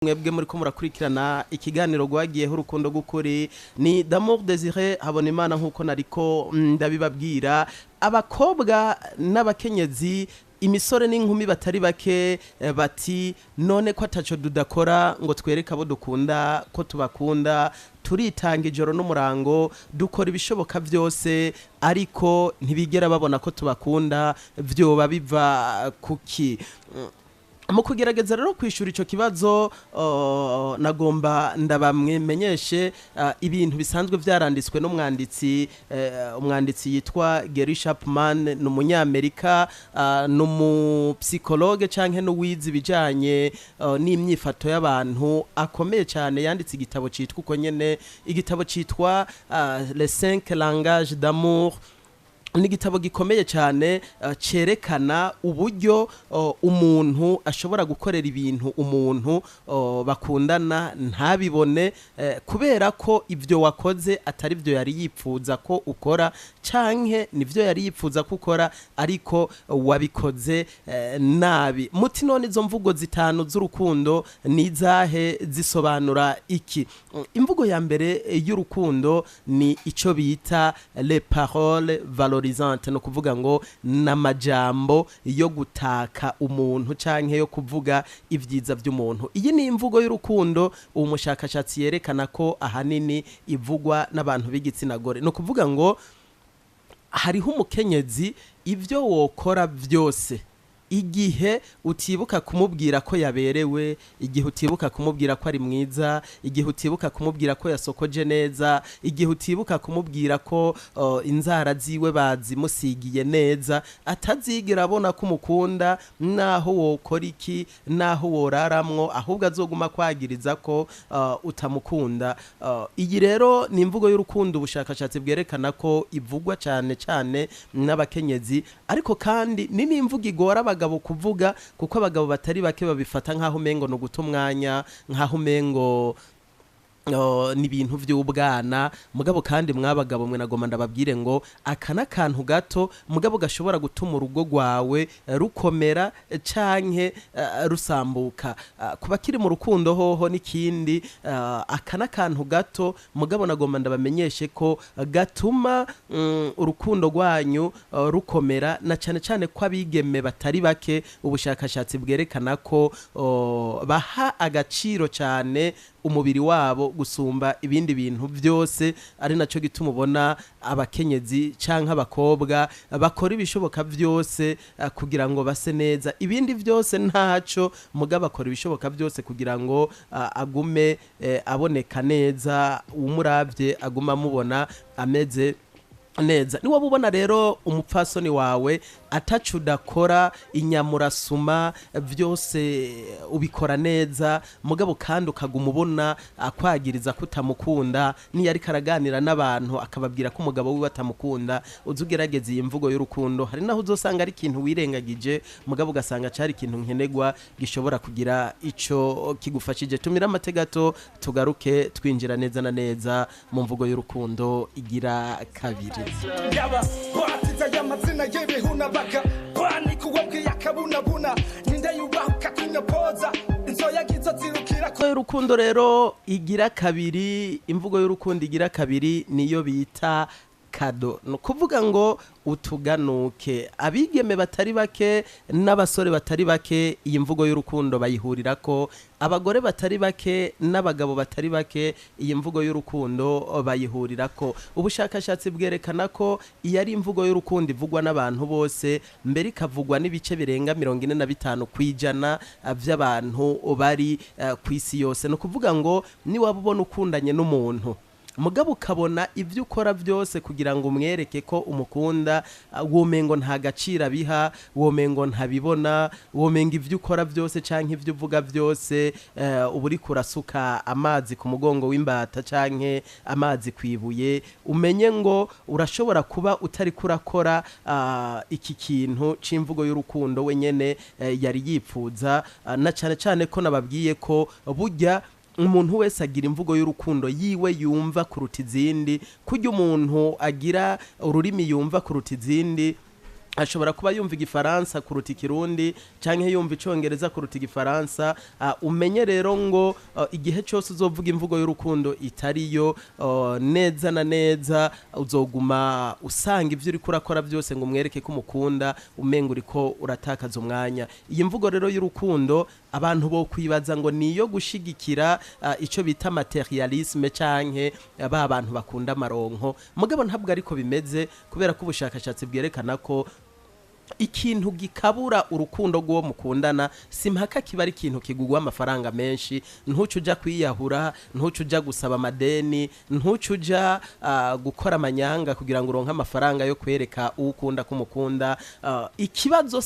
mwebwe muri ko murakurikirana ikiganiro gwagiyeho urukundo gukuri ni d'amour désiré habona imana nkuko nariko ndabibabwira abakobwa n'abakenyezi imisore n'inkumi batari bake bati none ko ataco dudakora ngo twereke abo dukunda ko tubakunda turitanga ijoro n'umurango dukora ibishoboka byose ariko ntibigera babona ko tubakunda vyoba biva kuki mu kugerageza rero kwishura ico kibazo nagomba ndabamwemenyeshe ibintu bisanzwe vyaranditswe n'umwanditsi umwanditsi yitwa Gary Chapman n'umunyamerika n'umupsikologe canke n'uwizi bijanye n'imyifato y'abantu akomeye cyane yanditse igitabo citwa uko nyene igitabo citwa les 5 langages d'amour ni igitabo gikomeye cyane cerekana uburyo umuntu ashobora gukorera ibintu umuntu bakundana ntabibone kubera ko ivyo wakoze atari byo yari yipfuza ko ukora canke nivyo yari yipfuza ko ukora ariko wabikoze nabi muti none izo mvugo zitanu z'urukundo nizahe zisobanura iki imvugo ya mbere y'urukundo ni ico bita les paroles valorisante no kuvuga ngo namajambo yo gutaka umuntu canke yo kuvuga ivyiza vy'umuntu iyi ni imvugo y'urukundo umushakashatsi yerekana ko ahanini ivugwa n'abantu b'igitsina gore no kuvuga ngo hariho umukenyezi ivyo wokora vyose igihe utibuka kumubwira ko yaberewe igihe utibuka kumubwira ko ari mwiza igihe utibuka kumubwira ko yasokoje neza igihe utibuka kumubwira ko inzara ziwe bazimusigiye neza atazigira abona ko umukunda naho wokora iki naho woraramwo ahubwo azoguma kwagiriza ko utamukunda iyi rero ni imvugo y'urukundo ubushakashatsi bwerekana ko ivugwa cyane cyane n'abakenyezi ariko kandi ni n'imvugo igora abagabo kuvuga kuko abagabo batari bake babifata nkaho umengo no guta umwanya nkaho umengo n'ibintu vy'ubwana mugabo kandi mwabagabo mwe nagoma ndababwire ngo akana kantu gato mugabo gashobora gutuma urugo rwawe rukomera canke rusambuka kuba kiri mu rukundo hoho n'ikindi akana kantu gato mugabo nagoma ndabamenyeshe ko gatuma urukundo rwanyu rukomera na cane cane ko abigeme batari bake ubushakashatsi bwerekana ko baha agaciro cyane umubiri wabo gusumba ibindi bintu byose ari naco gituma ubona abakenyezi canke abakobwa bakora ibishoboka byose kugira ngo base neza ibindi byose ntaco mugabo akora ibishoboka byose kugira ngo agume aboneka neza umuravye aguma mubona ameze neza ni wabubona rero umupfasoni wawe atacudakora inyamurasuma byose ubikora neza mugabo kandi ukagumubona akwagiriza kutamukunda ni yari karaganira n'abantu akababwira ko umugabo wiwe atamukunda uzugerageza iyi mvugo y'urukundo hari naho uzosanga ari ikintu wirengagije mugabo ugasanga cari ikintu nkenegwa gishobora kugira ico kigufashije tumira amategato tugaruke twinjira neza na neza mu mvugo y'urukundo igira kabiri yaba watiza y'amazina y'ibihuna baka bani kuwabwiye akabunabuna ninde yubahuka kunyopoza inzoya gizo zirukira ko y'urukundo rero igira kabiri imvugo y'urukundo igira kabiri niyo bita kado no kuvuga ngo utuganuke abigeme batari bake n'abasore batari bake iyi mvugo y'urukundo bayihurira ko abagore batari bake n'abagabo batari bake iyi mvugo y'urukundo bayihurira ko ubushakashatsi bwerekana ko iyo ari imvugo y'urukundo ivugwa n'abantu bose mbere ikavugwa n'ibice birenga 45 kwijana by'abantu bari kwisi yose no kuvuga ngo ni wabubona ukundanye n'umuntu mugabo ukabona ivyo ukora byose kugira ngo umwereke ko umukunda womengo nta gacira biha womengo ntabibona womengo ivyo ukora byose canke ivyo uvuga byose uburi kurasuka amazi ku mugongo w'imbata canke amazi kwibuye umenye ngo urashobora kuba utari kurakora iki kintu c'imvugo y'urukundo wenyene yari yipfuza na cane cane ko nababwiye ko burya umuntu wese agira imvugo y'urukundo yiwe yumva kuruta izindi kujya umuntu agira ururimi yumva kuruta izindi ashobora kuba yumva igifaransa kuruta ikirundi canke yumva icongereza kuruta igifaransa. Umenye rero ngo igihe cyose uzovuga imvugo y'urukundo itariyo neza na neza uzoguma usanga ivyo uri kurakora byose ngo umwereke ko umukunda umenga uriko uratakaza umwanya. Iyi mvugo rero y'urukundo abantu bo kwibaza ngo niyo gushigikira ico bita materialisme canke ba bantu bakunda amaronko, mugabo ntabwo ariko bimeze, kubera ko ubushakashatsi bwerekana ko ikintu gikabura urukundo rw'uwo mukundana simpaka kiba ari ikintu kigugwa amafaranga menshi. Ntucu uja kwiyahura, ntucu uja gusaba amadeni, ntucu uja gukora amanyanga kugira ngo uronke amafaranga yo kwereka ukunda kumukunda. Ikibazo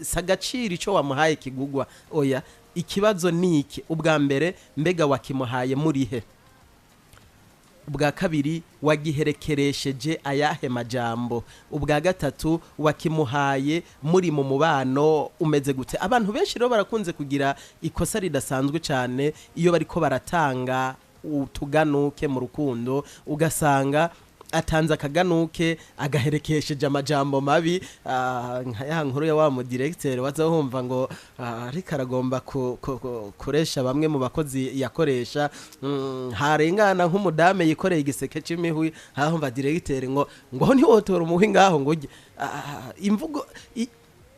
sagaciro ico wamuhaye kigugwa, oya, ikibazo niki ubwa mbere mbega wakimuhaye murihe, ubwa kabiri wagiherekeresheje ayahe majambo, ubwa gatatu wakimuhaye muri mu mubano umeze gute. Abantu benshi rero barakunze kugira ikosa ridasanzwe cyane iyo bariko baratanga utuganuke mu rukundo, ugasanga atanze akaganuke agaherekesheje amajambo mabi. Nka ya nkuru ya wa mu directeur wazahumva ngo ariko aragomba kuresha bamwe mu bakozi yakoresha, harengana nk'umudame yikoreye igiseke c'imihwi, hahumva directeur ngo ntiwotora umuhwi ngaho ngo imvugo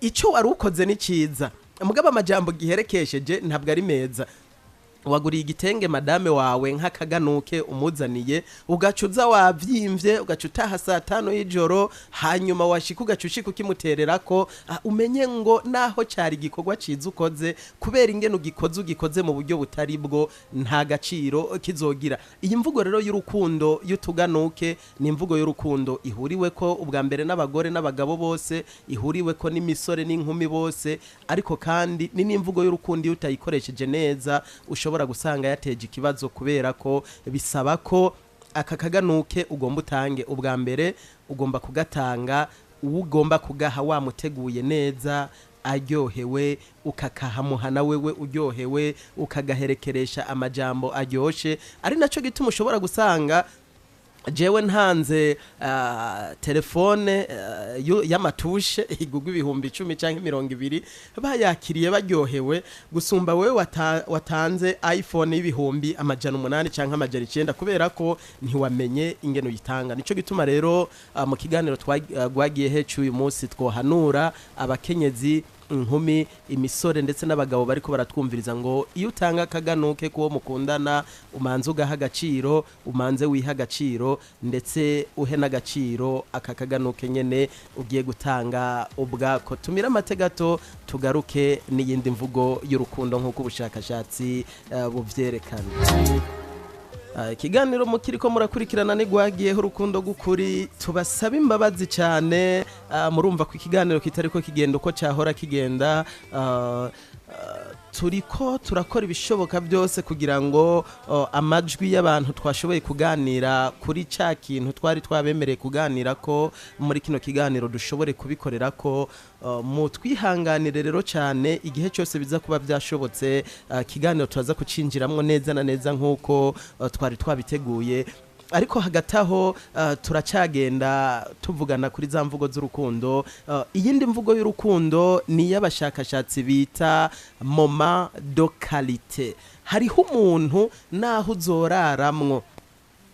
ico wari ukoze ni ciza, mugaba amajambo giherekesheje ntabwo ari meza. Waguriye igitenge madame wawe nk'akaganuke umuzaniye, ugacuza wavyimvye, ugacuta saa 5 y'ijoro, hanyuma washika ugacushika ukimutererako, umenye ngo naho cyari gikorwa ciza ukoze, kubera ingene ugikoze mu buryo butari bwo nta gaciro kizogira. Iyi mvugo rero y'urukundo y'utuganuke ni imvugo y'urukundo ihuriwe ko ubwa mbere n'abagore n'abagabo bose, ihuriwe ko n'imisore n'inkumi bose, ariko kandi ni n'imvugo y'urukundo iyo utayikoresheje neza ushobora gusanga yateje ikibazo, kubera ko bisaba ko aka kaganuke ugomba utange. Ubwa mbere ugomba kugatanga ugomba kugaha wamuteguye neza, aryohewe, ukakahamuhana wewe uryohewe, ukagaherekeresha amajambo aryoshe. Ari naco gituma ushobora gusanga jewe ntanze telefone y'amatushe igugwa 10,000 canke 20 bayakiriye baryohewe gusumba wewe watanze iPhone y'ibihumbi 800 canke 900, kubera ko ntiwamenye ingeno yitanga. Nico gituma rero mu kiganiro twagwagiye hecu uyu munsi twohanura abakenyezi, inkumi, imisore ndetse n'abagabo bariko baratwumviriza ngo iyo utanga akaganuke kuwo mukundana umanze ugaha agaciro, umanze wiha agaciro, ndetse uhe n'agaciro aka kaganuke nyene ugiye gutanga ubwako. Tumira amategato tugaruke n'iyindi mvugo y'urukundo nk'uko ubushakashatsi buvyerekana. Ikiganiro mukiriko murakurikirana ni gwagiyeho urukundo gukuri, tubasaba imbabazi cyane. Murumva ko ikiganiro kitariko kigenda uko cyahora kigenda, turiko turakora ibishoboka byose kugira ngo amajwi y'abantu twashoboye kuganira kuri ca kintu twari twabemereye kuganira ko muri kino kiganiro dushobore kubikorera ko. Mu twihanganire rero cyane, igihe cyose biza kuba byashobotse kiganiro turaza kucinjiramwo neza na neza nk'uko twari twabiteguye. Ariko hagataho turacagenda tuvugana kuri za mvugo z'urukundo. Iyindi mvugo y'urukundo ni y'abashakashatsi bita moment de qualité. Hariho umuntu naho uzoraramwo,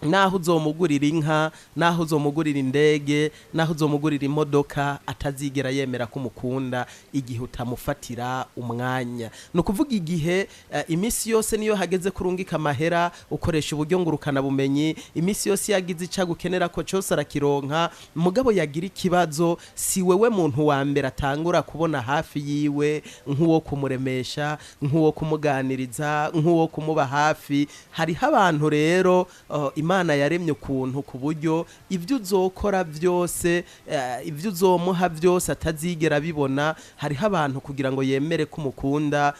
naho uzomugurira inka, naho uzomugurira indege, naho uzomugurira imodoka, atazigera yemera ko umukunda igihe utamufatira umwanya. No kuvuga igihe imisi yose niyo hageze kurungika amahera ukoresha uburyo ngurukana bumenyi, imisi yose yagize icagukenera ko cyose arakironka, mugabo yagira ikibazo si wewe muntu wa mbere atangura kubona hafi yiwe nk'uwo kumuremesha, nk'uwo kumuganiriza, nk'uwo kumuba hafi. Hariho abantu rero Imana yaremye ukuntu ku buryo ibyo uzokora byose, ibyo uzomuha byose atazigera bibona. Hariho abantu kugira ngo yemere ko umukunda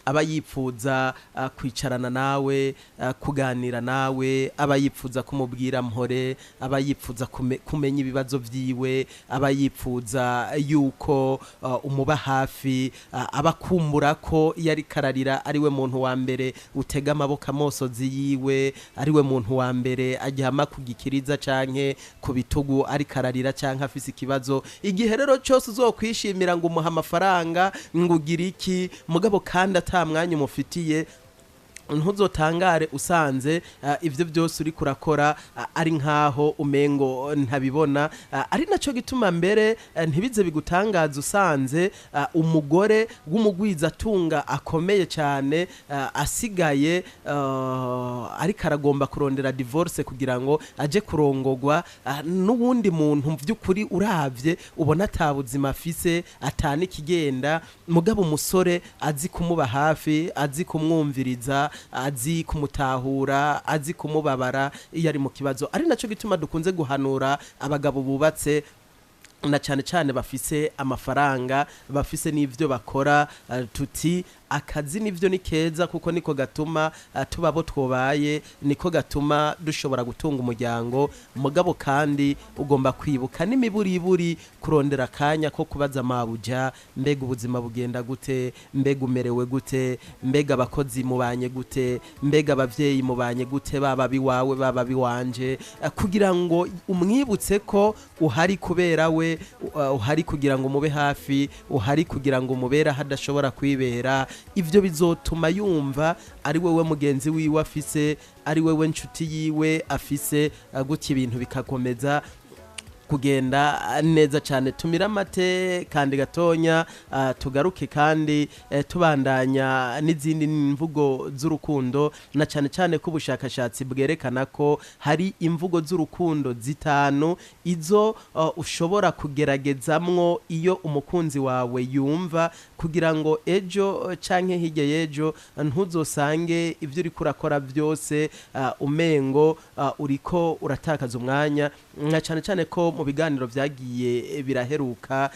aba yipfuza kwicarana nawe, kuganira nawe, aba yipfuza kumubwira mpore, aba yipfuza kumenya ibibazo vyiwe, aba yipfuza yuko umuba hafi, aba kumbura ko yari kararira ari we muntu wa mbere utega amaboko amosozi yiwe, ari we muntu wa mbere aryama kugikiriza canke ku bitugu ari kararira canke afise ikibazo. Igihe rero cyose uzokwishimira ngo umuha amafaranga ngo ugira iki, mugabo kandi ata mwanya umufitiye, ntuzotangare usanze ivyo byose uri kurakora ari nkaho umengo ntabibona. Ari naco gituma mbere ntibize bigutangaza usanze umugore w'umugwiza tunga akomeye cyane asigaye ari karagomba kurondera divorce kugira ngo aje kurongogwa n'uwundi muntu vy'ukuri uravye ubona atabuzima afise atani kigenda, mugabo umusore azi kumuba hafi, azi kumwumviriza, azi kumutahura, azi kumubabara iyo ari mu kibazo. Ari naco gituma dukunze guhanura abagabo bubatse na cyane cyane bafise amafaranga, bafise n'ivyo bakora, tuti akazi nivyo ni keza kuko niko gatuma tubabo twobaye, niko gatuma dushobora gutunga umuryango. Mugabo kandi ugomba kwibuka n'imiburiburi kurondera kanya ko kubaza mabuja, mbega ubuzima bugenda gute, mbega umerewe gute, mbega abakozi mubanye gute, mbega abavyeyi mubanye gute, baba biwawe baba biwanje, kugira ngo umwibutse ko uhari kubera we, uhari kugira ngo mube hafi, uhari kugira ngo mubera hadashobora kwibera. Ivyo bizotuma yumva ari wewe mugenzi wiwe afise, ari wewe nshuti yiwe afise, gutya ibintu bikakomeza kugenda neza cyane. Tumira mate kandi gatonya tugaruke kandi tubandanya n'izindi mvugo z'urukundo, na cyane cyane ko ubushakashatsi bwerekana ko hari imvugo z'urukundo zitanu izo ushobora kugeragezamwo iyo umukunzi wawe yumva, kugira ngo ejo canke hirya y'ejo ntuzosange ivyo uri kurakora byose umengo uriko uratakaza umwanya. Na cyane cyane ko mu biganiro vyagiye biraheruka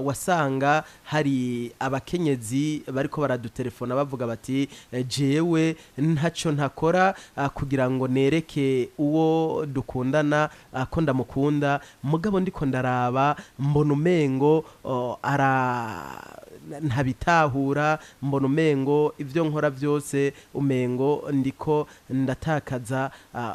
wasanga hari abakenyezi bariko baradutelefona bavuga bati jewe ntaco ntakora kugira ngo nereke uwo dukundana ko ndamukunda, mugabo ndiko ndaraba mbona umengo ntabitahura, mbona umengo ivyo nkora byose umengo ndiko ndatakaza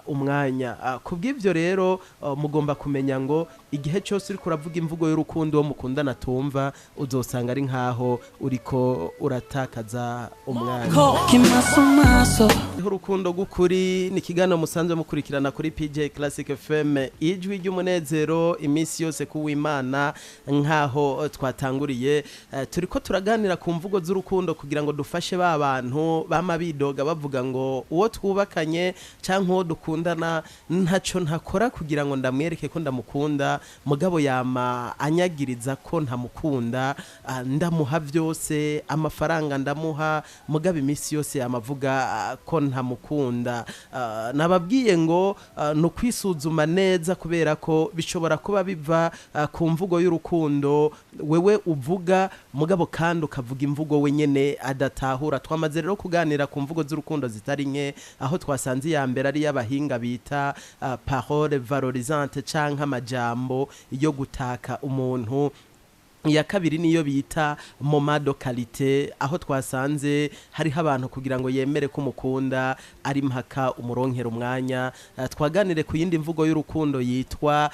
umwanya. Kubw'ivyo rero mugomba kumenya ngo igihe cyose uri kuravuga imvugo y'urukundo wo mukundana tumva, uzosanga ari nkaho uriko uratakaza umwanya. Urukundo gukuri ni kiganiro musanzwe mukurikirana kuri PJ Classic FM, ijwi ry'umunezero imisi yose kuw'Imana. Nkaho twatanguriye turiko turaganira ku mvugo z'urukundo kugira ngo dufashe ba bantu bama bidoga bavuga ngo uwo twubakanye canke uwo dukundana ntaco ntakora kugira ngo ndamwereke ko ndamukunda, mugabo yama anyagiriza ko ntamukunda, ndamuha byose, amafaranga ndamuha, mugabo imisi yose amavuga ko ntamukunda. Nababwiye ngo no kwisuzuma neza, kubera ko bishobora kuba biva ku mvugo y'urukundo wewe uvuga, mugabo kandi ukavuga imvugo wenyene adatahura. Twamaze rero kuganira ku mvugo z'urukundo zitari nke, aho twasanze ya mbere ari y'abahinga bita parole valorisante canke amajambo yo gutaka umuntu. Iya kabiri niyo bita momado qualité, aho twasanze hariho abantu kugira ngo yemere ko umukunda ari mpaka umuronkera umwanya. Twaganire ku yindi mvugo y'urukundo yitwa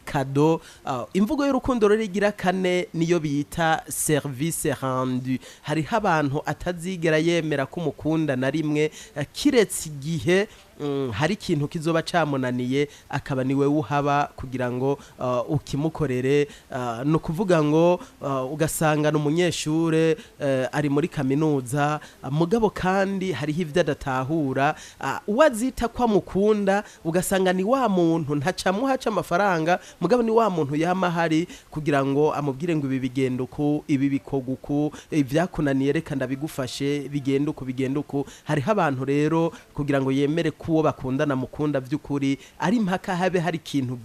cadeau. Imvugo y'urukundo rero igira kane niyo bita service rendu. Hariho abantu atazigera yemera ko umukunda na rimwe, kiretse igihe hari ikintu kizoba camunaniye akaba niwe uhaba kugira ngo ukimukorere. No kuvuga ngo ugasanga n'umunyeshure ari muri kaminuza, mugabo kandi hariho ivyo adatahura, uwazita kwa mukunda ugasanga ni wa muntu ntacamuha amafaranga, mugabo ni wa muntu yama hari kugira ngo amubwire ngo ibi bigenda uku, ibi bikoguku, ivyakunaniye reka ndabigufashe, bigenda uku. Hariho abantu rero kugira ngo yemere uwo bakundana mukunda by'ukuri ari mpaka habe hari ikintu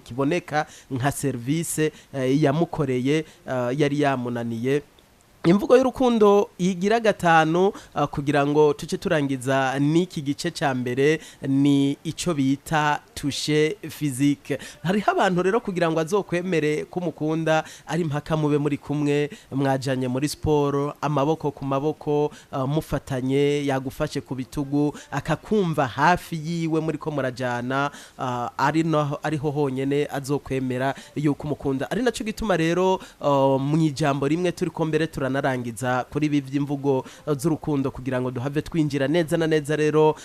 kiboneka nka service yamukoreye yari yamunaniye. imvugo y'urukundo yigira gatanu kugira ngo tuce turangiza niki gice ca mbere ni ico bita touche physique. Hariho abantu rero kugira ngo azokwemere kumukunda ari mpaka mube muri kumwe mwajanye muri sport, amaboko ku maboko, mufatanye, yagufashe ku bitugu akakumva hafi yiwe muri ko murajana, ariho honyene azokwemera yuko umukunda. Ari naco gituma rero mu ijambo rimwe turi ko mbere narangiza kuri ibi by'imvugo z'urukundo kugira ngo duhave twinjira neza na neza rero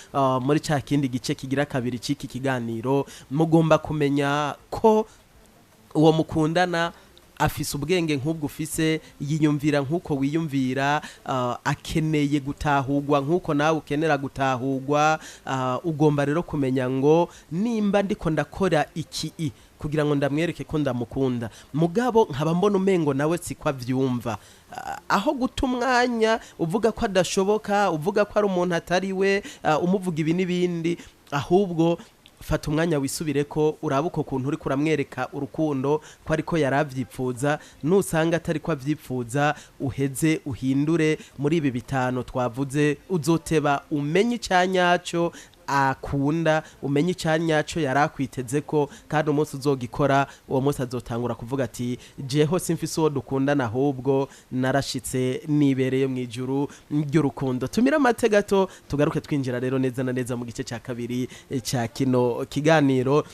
muri cya kindi gice kigira kabiri cy'iki kiganiro. Mugomba kumenya ko uwo mukundana afise ubwenge nk'ubwo ufise, yiyumvira nk'uko wiyumvira, akeneye gutahurwa nk'uko nawe ukenera gutahurwa. Ugomba rero kumenya ngo nimba ndiko ndakora iki kugira ngo ndamwereke ko ndamukunda, mugabo nkaba mbona umengo nawe sikwa vyumva, aho guta umwanya uvuga ko adashoboka, uvuga ko ari umuntu atari we, umuvuga ibi n'ibindi, ahubwo fata umwanya wisubire ko uraba uko kuntu uri kuramwereka urukundo ko ariko yaravyipfuza. Nusanga atari ko avyipfuza uheze uhindure muri ibi bitano twavuze, uzoteba umenye icyanyaco akunda, umenye icyanyaco yarakwiteze ko, kandi umunsi uzogikora uwo munsi azotangura kuvuga ati jeho simfise uwo dukundana ahubwo narashitse nibereye mu ijuru ry'urukundo. Tumira amate gato tugaruke twinjira rero neza na neza mu gice cya kabiri cya kino kiganiro,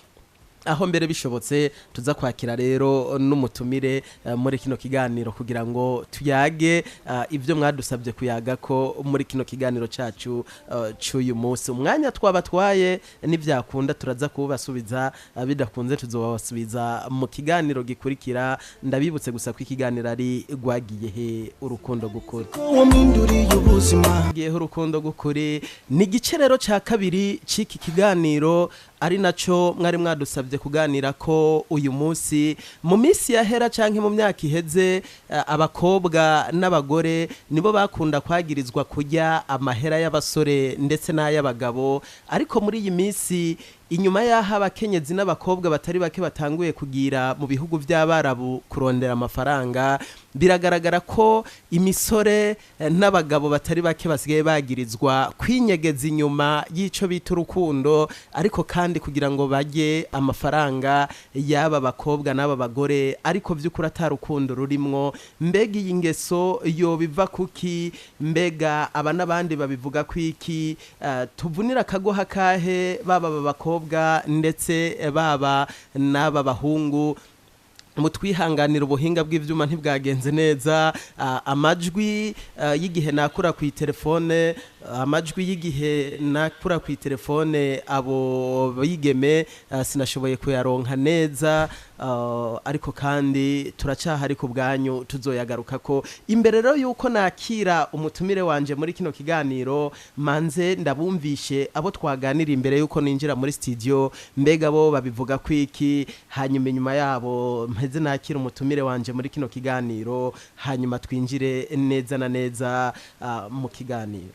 aho mbere bishobotse tuza kwakira rero n'umutumire muri kino kiganiro kugira ngo tuyage ivyo mwadusabye kuyaga ko muri kino kiganiro cacu cy'uyu munsi. Umwanya twabatwaye n'ivyakunda turaza kubasubiza, bidakunze tuzobasubiza mu kiganiro gikurikira. Ndabibutse gusa ko ikiganiro ari gwagiye he urukundo gukuri, urukundo gukuri ni igice rero ca kabiri c'iki kiganiro, ari naco mwari mwadusabye kuganira ko uyu munsi. Mu minsi yahera canke mu myaka iheze, abakobwa n'abagore nibo bakunda kwagirizwa kurya amahera y'abasore ndetse n'ay'abagabo, ariko muri iyi minsi inyuma y'aho abakenyezi n'abakobwa batari bake batanguye kugira mu bihugu by'abarabu kurondera amafaranga, biragaragara ko imisore n'abagabo batari bake basigaye bagirizwa kwinyegeza inyuma y'ico bita urukundo, ariko kandi kugira ngo bajye amafaranga y'aba bakobwa n'aba bagore, ariko vy'ukuri atarukundo rurimwo. Mbega iyi ngeso yo biva kuki? Mbega aba n'abandi babivuga kwiki? Tuvunira akagoha kahe baba bakobwa ndetse baba n'aba bahungu? Mutwihanganira ubuhinga bw'ivyuma ntibwagenze neza, amajwi y'igihe nakura ku telefone, amajwi y'igihe nakura ku telefone abo bigeme sinashoboye kuyaronka neza, ariko kandi turacyahari ku bwanyu, tuzoyagaruka ko. Imbere rero yuko nakira umutumire wanje muri kino kiganiro, manze ndabumvishe abo twaganira imbere yuko ninjira muri studio, mbega bo babivuga kwiki, hanyuma inyuma yabo mpeze nakira umutumire wanje muri kino kiganiro, hanyuma twinjire neza na neza mu kiganiro.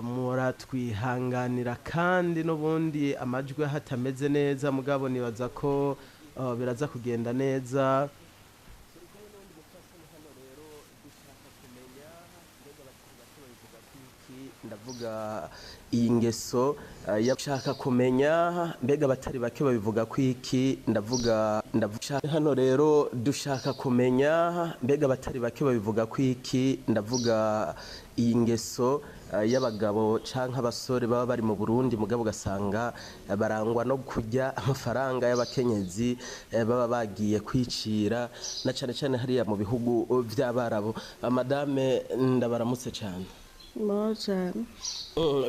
Muratwihanganira kandi n'ubundi amajwi hatameze neza, mugabo nibaza ko biraza kugenda neza. Ndavuga iyi ngeso yashaka kumenya, mbega batari bake babivuga kwiki. Ndavuga hano rero dushaka kumenya, mbega batari bake babivuga kwiki. Ndavuga iyi ngeso y'abagabo canke abasore baba bari mu Burundi, mugabo gasanga barangwa no kujya amafaranga y'abakenyezi baba bagiye kwicira, na cane cane hariya mu bihugu vy'abarabu. Madame ndabaramutse cyane.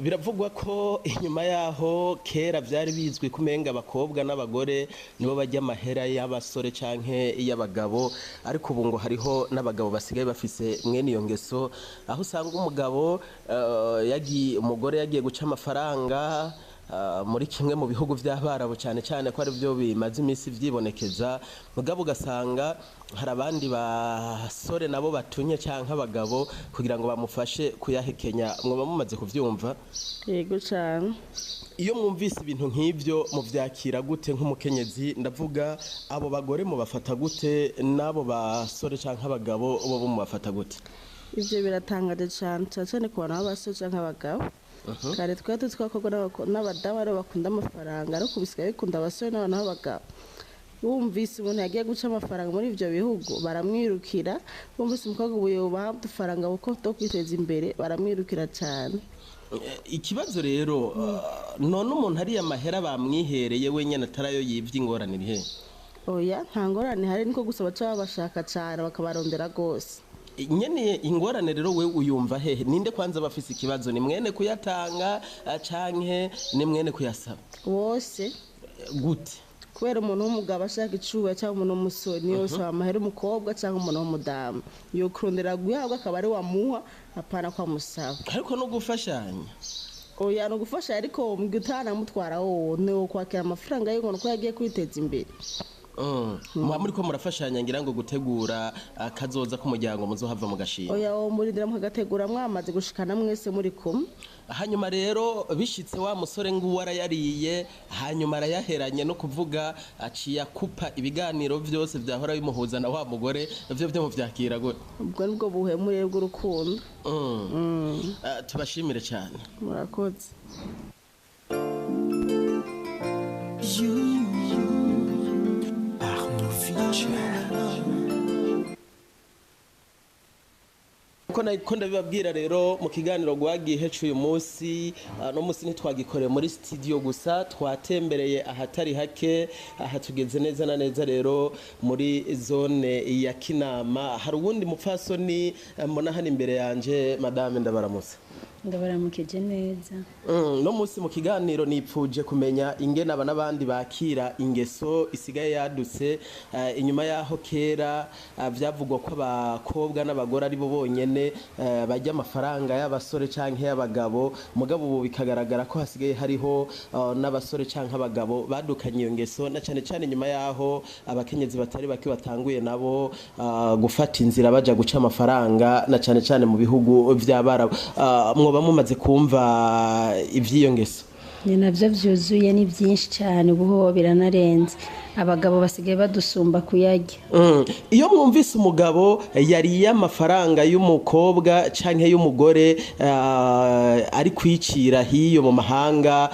Biravugwa ko inyuma yaho kera byari bizwi kumenga abakobwa n'abagore nibo bajya amahera y'abasore canke y'abagabo, ariko ubu ngo hariho n'abagabo basigaye bafise mwene iyo ngeso, aho usanga umugabo umugore yagiye guca amafaranga muri kimwe mu bihugu by'abarabu cyane cyane ko ari byo bimaze iminsi byibonekeza mugabo ugasanga hari abandi basore nabo batunye cyangwa abagabo kugira ngo bamufashe kuyahekenya mwaba mumaze kuvyumva yego cyane iyo mwumvise ibintu nk'ibyo muvyakira gute nk'umukenyezi ndavuga abo bagore mu bafata gute nabo basore cyangwa abagabo bo mu bafata gute ivyo biratangaje cyane cyane ku bantu b'abasore cyangwa abagabo kare twari twakorwa n'abadamu ari bakunda amafaranga ariko bisigaye bikunda abasore n'abantu b'abagabo wumvise umuntu yagiye guca amafaranga muri ivyo bihugu baramwirukira wumvise umukobwa ubuyobo baha udufaranga kuko to kwiteza imbere baramwirukira cyane ikibazo rero none umuntu ari amahera bamwihereye wenyine atarayo yivye ingorane he oya nta ngorane hari niko gusa baca babashaka cyane bakabarondera gose nyene ingorane rero we uyumva hehe ninde kwanza bafise ikibazo ni mwene kuyatanga canke ni mwene kuyasaba wose gute kubera umuntu w'umugabo ashaka icuba cyangwa umuntu w'umusore niyo yose amahera umukobwa cyangwa umuntu w'umudamu yo kurondera guhabwa akaba ari wamuha apana kwa musaba ariko no gufashanya oya no gufasha ariko mugutana mutwara wowe no kwakira amafaranga y'inkono ko yagiye kwiteza imbere muri ko murafashanya ngira ngo gutegura kazoza k'umuryango muzohava mu gashira oya murindira mugategura mwamaze gushikana mwese muri kumwe hanyuma rero bishitse wa musore ngo warayariye hanyuma arayaheranye no kuvuga aciya kupa ibiganiro byose byahora bimuhuza na wa mugore byo mu vyakira gute ubwo nibwo buhemurire bw'urukundo tubashimire cyane murakoze ko ndabibabwira rero mu kiganiro gwagiye hecu uyu munsi no munsi ntitwagikoreye muri studio gusa twatembereye ahatari hake aha tugeze neza na neza rero muri zone ya Kinama hari uwundi mupfasoni mbona hano imbere yanje madame ndabaramutse ndabaramukije neza no munsi mu kiganiro nipfuje kumenya ingene aba nabandi bakira ingeso isigaye yadutse inyuma yaho kera byavugwa ko abakobwa n'abagore ari bo bonyene bajya amafaranga y'abasore canke y'abagabo mugabo ubu bikagaragara ko hasigaye hariho n'abasore canke abagabo badukanye iyo ngeso na cyane cyane inyuma yaho abakenyezi batari bake batanguye nabo gufata inzira baja guca amafaranga na cyane cyane mu bihugu vy'abarabu mwoba mumaze kumva ivy'iyo ngeso ni navyo vyuzuye ni byinshi cyane ubuho biranarenze abagabo basigaye badusumba kuyarya iyo mwumvise umugabo yariye amafaranga y'umukobwa canke y'umugore ari kwicira hiyo mu mahanga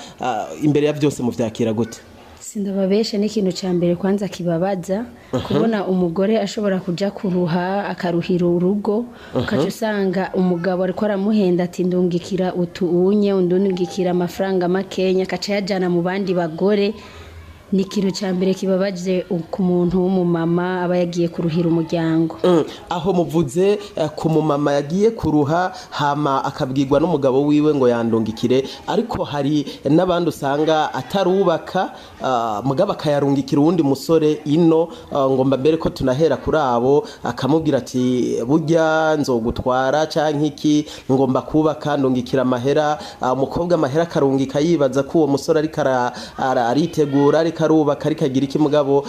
imbere ya byose muvyakira gute sindababeshe n'ikintu cya mbere kwanza kibabaza kubona umugore ashobora kuja kuruha akaruhira urugo ukaca usanga umugabo ariko aramuhenda ati ndungikira utuunye undungikira amafaranga makenya akaca yajana mu bandi bagore ni ikintu cya mbere kibabaje ku muntu w'umumama aba yagiye kuruhira umuryango aho muvuze ku mumama yagiye kuruha hama akabwirwa n'umugabo wiwe ngo yandungikire ariko hari n'abandi usanga atarubaka mugabo akayarungikira uwundi musore ino ngo mbere ko tunahera kuri abo akamubwira ati burya nzogutwara canke iki ngomba kubaka ndungikira amahera umukobwa amahera akarungika yibaza ko uwo musore ariko aritegura ariko arubaka ariko agira iki mugabo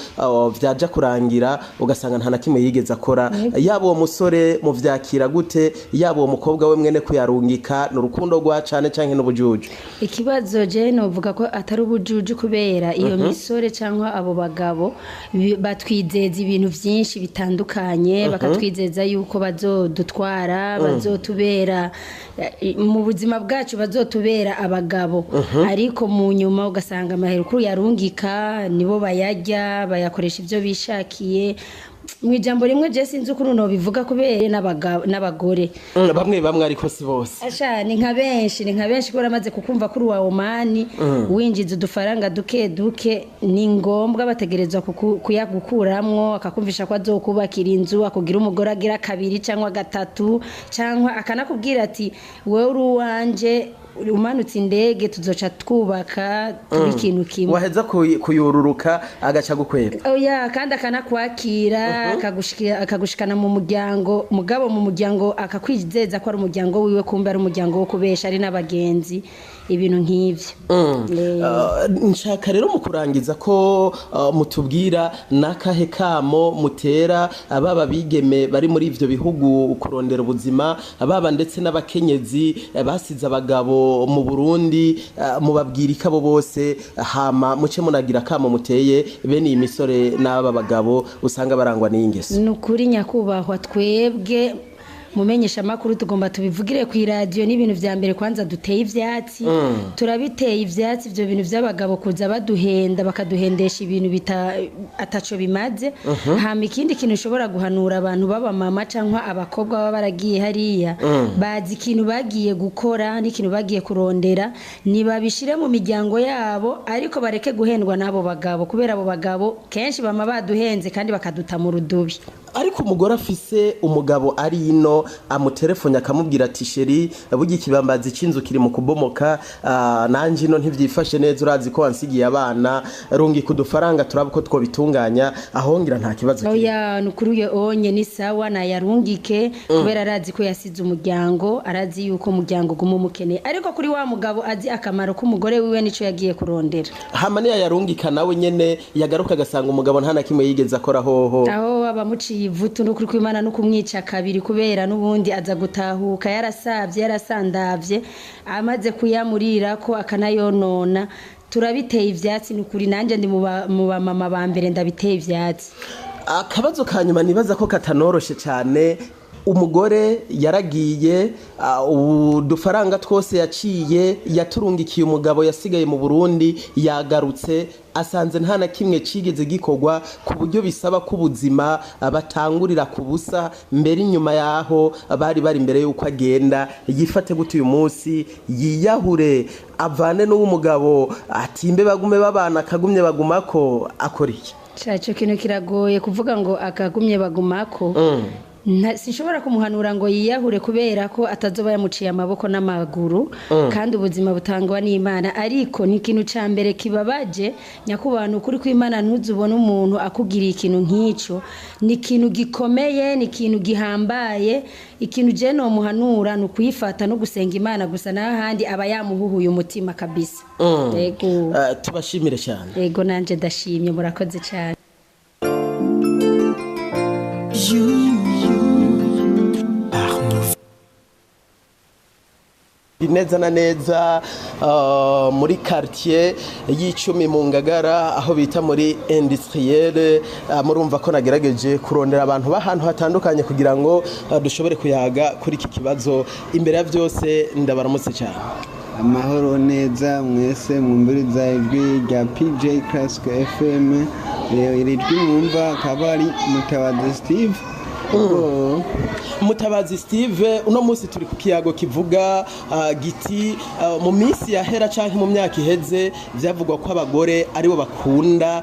vyaja kurangira ugasanga nta na kimwe yigeze akora yabo uwo musore mu vyakira gute yabo uwo mukobwa we mwene kuyarungika n'urukundo rwa cane canke n'ubujuju ikibazo je novuga ko atari ubujuju kubera iyo misore cyangwa abo bagabo batwizeza ibintu vyinshi bitandukanye bakatwizeza yuko bazodutwara bazotubera mu buzima bwacu bazotubera abagabo ariko mu nyuma ugasanga amahera kuri yarungika nibo bayajya bayakoresha ibyo bishakiye mu ijambo rimwe je sinzi ukuntu no bivuga kubera n'abagore bamwe ariko si bose ni nka benshi kubera amaze kukumva kuri wa OMAN winjiza udufaranga duke ni ngombwa bategerezwa kuyagukuramwo akakumvisha ko azokubakira inzu akugira umugore agira kabiri cyangwa gatatu cyangwa akanakubwira ati wewe uri uwanje umanutse indege tuzoca twubaka turi ikintu kimwe waheza kuyururuka agaca gukwera oya kandi akanakwakira akagushikana mu muryango mugabo mu muryango akakwizeza ko ari umuryango wiwe kumbe ari umuryango wo kubesha ari n'abagenzi ibintu nk'ivyo nshaka rero mu kurangiza ko mutubwira nakahe kamo mutera ababa bigeme bari muri ivyo bihugu kurondera ubuzima ababa ndetse n'abakenyezi basize abagabo mu Burundi mubabwira ikabo bose hama muce munagira kamo muteye bene iyi misore n'aba bagabo usanga barangwa n'ingeso nukuri nyakubahwa twebwe mumenyesha makuru tugomba tubivugire ku radio n'ibintu vya mbere kwanza duteye ivyatsi turabiteye ivyatsi ivyo bintu vy'abagabo kuza baduhenda bakaduhendesha ibintu ataco bimaze hama ikindi kintu ushobora guhanura abantu baba mama canke abakobwa baba baragiye hariya bazi ikintu bagiye gukora n'ikintu bagiye kurondera nibabishire mu miryango yabo ariko bareke guhendwa n'abo bagabo kubera abo bagabo kenshi bama baduhenze kandi bakaduta mu rudubi ariko umugore afise umugabo ari ino amutelefone akamubwira ati sheri bugi kibambazi cinzu kiri mu kubomoka nanje ino ntivyifashe neza urazi ko wansigiye abana rungi kudufaranga turabuko two bitunganya ahongira nta kibazo oya nukuruye onye ni sawa na yarungike kubera arazi ko yasize umuryango arazi yuko umuryango gumumukene ariko kuri wa mugabo azi akamaro k'umugore wiwe nico yagiye kurondera hamane yarungika nawe nyene yagaruka gasanga umugabo nta nakimwe yigeze akora hoho aho abamuciye ivutu no kuri kwimana no kumwica kabiri kubera n'ubundi aza gutahuka yarasavye yarasandavye amaze kuyamurira ko akanayonona turabiteye ivyatsi nukuri nanje ndi mu mama ba mbere ndabiteye ivyatsi akabazo kanyuma nibaza ko katanoroshe cyane umugore yaragiye udufaranga twose yaciye yaturungikiye umugabo yasigaye mu Burundi yagarutse asanze nta na kimwe cigeze gikorwa ku buryo bisaba ko ubuzima batangurira ku busa mbere inyuma yaho bari imbere yuko agenda yifate gute uyu munsi yiyahure avane n'umugabo atimbe bagume babana akagumye bagumako akora iki caco kintu kiragoye kuvuga ngo akagumye bagumako sinshobora kumuhanura ngo yiyahure kubera ko atazoba yamuciye amaboko n'amaguru kandi ubuzima butangwa n'Imana ariko ni ikintu ca mbere kibabaje nyakubahwa kuri kw'Imana ntuzubona umuntu akugiriye ikintu nk'ico ni ikintu gikomeye ni ikintu gihambaye ikintu je no muhanura no kuyifata no gusenga Imana gusa n'ahandi aba yamuhuhuye umutima kabisa yego tubashimire cyane yego nanje ndashimye murakoze cyane neza na neza muri quartier y'Icumi mu Ngagara aho bita muri industrielle murumva ko nagerageje kurondera abantu bahantu hatandukanye kugira ngo dushobore kuyaga kuri iki kibazo imbere ya byose ndabaramutse cyane amahoro neza mwese mwumviriza ijwi rya PJ Classic FM iri jwi mwumva kabari Mutabazi Steve Mutabazi Steve uno munsi turi ku kiyago kivuga giti mu minsi yahera canke mu myaka iheze byavugwa ko abagore aribo bakunda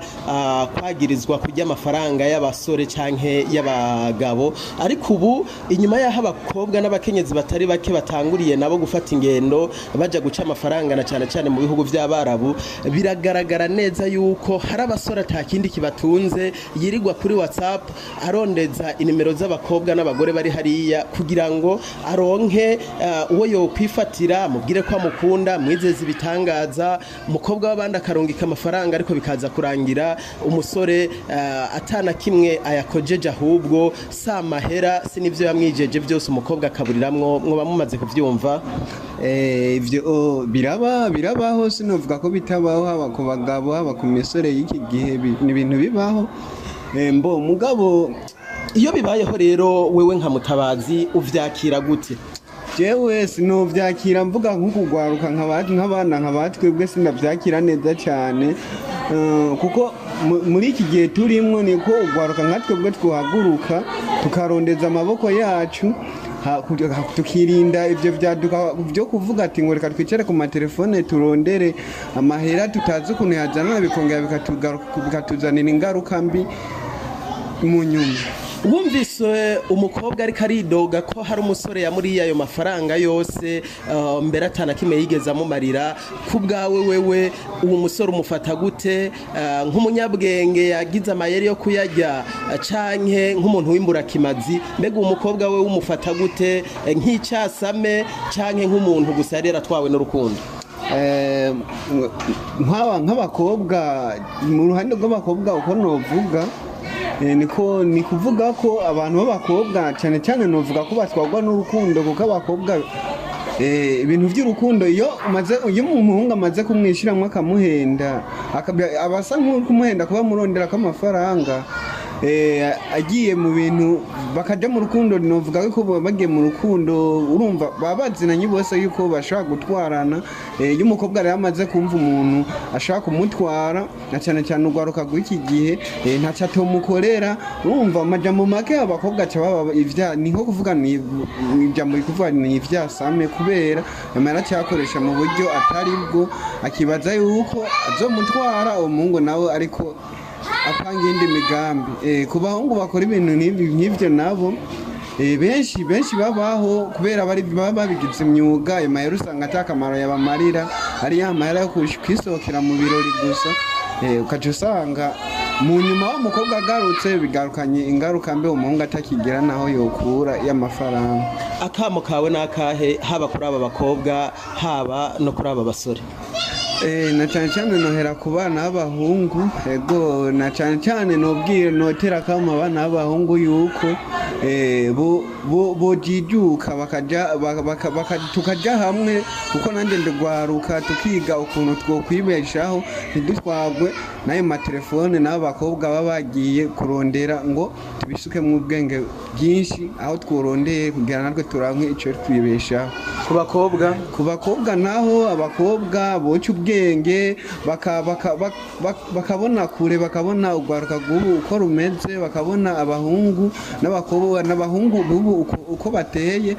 kwagirizwa kurya amafaranga y'abasore canke y'abagabo ariko ubu inyuma yaho abakobwa n'abakenyezi batari bake batanguriye nabo gufata ingendo baja guca amafaranga na cyane mu bihugu by'abarabu biragaragara neza yuko hari abasore atakindi kibatunze yirirwa kuri WhatsApp arondeza inimero z'abakobwa n'abagore bari hariya kugira ngo aronke uwo yo kwifatira mubwire ko amukunda mwizeze ibitangaza umukobwa w'abandi akarungika amafaranga ariko bikaza kurangira umusore atana kimwe ayakojeje ahubwo sa mahera sinivyo yamwijeje byose umukobwa akaburiramwo mwoba mumaze kuvyumva ivyo birabaho sinovuga ko bitabaho haba ku bagabo haba ku misore y'iki gihe ni ibintu bibaho mugabo iyo bibayeho rero wewe nka Mutabazi uvyakira gute jewe sinovyakira mvuga nk'ukugwaruka nk'abana nk'abatwebwe sinavyakira neza cyane kuko muri iki gihe turimwo niko ugwaruka nkatwebwe twohaguruka tukarondeza amaboko yacu tukirinda ivyo vyaduka byo kuvuga ati ngo reka twicare ku matelefone turondere amahera tutazi ukuntu yajana bikongera bikatuzanira ingaruka mbi mu nyuma wumvise umukobwa ariko aridoga ko hari umusore yamuriye ayo mafaranga yose mbere atana kimwe yigeze amumarira ku bwawe wewe uwo musore umufata gute nk'umunyabwenge yagize amayeri yo kuyajya canke nk'umuntu w'imburakimazi mbega uwo mukobwa we umufata gute nk'icyasame canke nk'umuntu gusa yari yaratwawe n'urukundo nk'abakobwa mu ruhande rw'abakobwa uko novuga ni kuvuga ko abantu b'abakobwa cyane cyane novuga ko batwarwa n'urukundo kuko abakobwa ibintu by'urukundo iyo umuhungu amaze kumwishyiramo akamuhenda abasa nk'uri kumuhenda kuba murondera k'amafaranga agiye mu bintu bakajya mu rukundo novuga ko bagiye mu rukundo urumva baba bazinanye bose yuko bashaka gutwarana iyo umukobwa rero amaze kumva umuntu ashaka kumutwara na cyane cyane urwaruka rw'iki gihe ntacyo atumukorera urumva amajambo make abakobwa baba ni nko kuvuga ni ijambo rikuvuga ni ivyasame kubera yamara cyakoresha mu buryo atari bwo akibaza yuko azomutwara uwo muhungu nawe ariko apanga indi migambi ku bahungu bakora ibintu nk'ibyo nabo benshi babaho kubera baba babigize imyuga ayo mahera usanga atakamaro yabamarira ari ya mahera yo kwisohokera mu birori gusa ukaca usanga mu nyuma w'umukobwa agarutse bigarukanye ingaruka mbe umuhungu atakigira naho yokura y'amafaranga. Akamo kawe nakahe haba kuri aba bakobwa haba no kuri aba basore? Na cyane nohera ku bana b'abahungu ego na cyane nobwire notera kama abana b'abahungu yuko bojijuka tukajya hamwe kuko nanjye ndagwaruka tukiga ukuntu twokwibeshaho ntidutwagwe n'ayo matelefone n'abo bakobwa baba bagiye kurondera ngo tubisuke mu bwenge bwinshi aho tworondeye kugira natwe turankwe icyo twibeshaho. Ku bakobwa naho abakobwa boca ubwenge bakabona kure bakabona urwaruka rw'ubu uko rumeze bakabona abahungu n'abahungu b'ubu uko bateye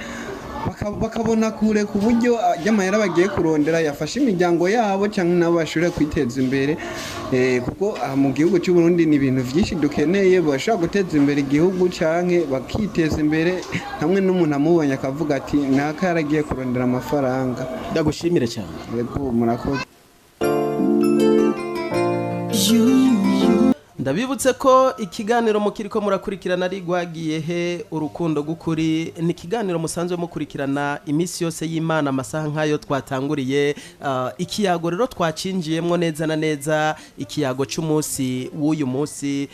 bakabona kure ku buryo y'amahera bagiye kurondera yafashe imiryango yabo cyangwa nabo bashobora kwiteza imbere kuko mu gihugu cy'u Burundi ni ibintu byinshi dukeneye bashobora guteza imbere igihugu cyangwa bakiteza imbere hamwe n'umuntu amubonye akavuga ati naka yaragiye kurondera amafaranga. Ndagushimire cyane. Yego murakoze. Ndabibutse ko ikiganiro mukiriko murakurikirana ari gwagiye he urukundo gukuri ni ikiganiro musanzwe mukurikirana imisi yose y'Imana amasaha nkayo twatanguriye ikiyago rero twacinjiyemwo neza na neza ikiyago cy'umunsi w'uyu munsi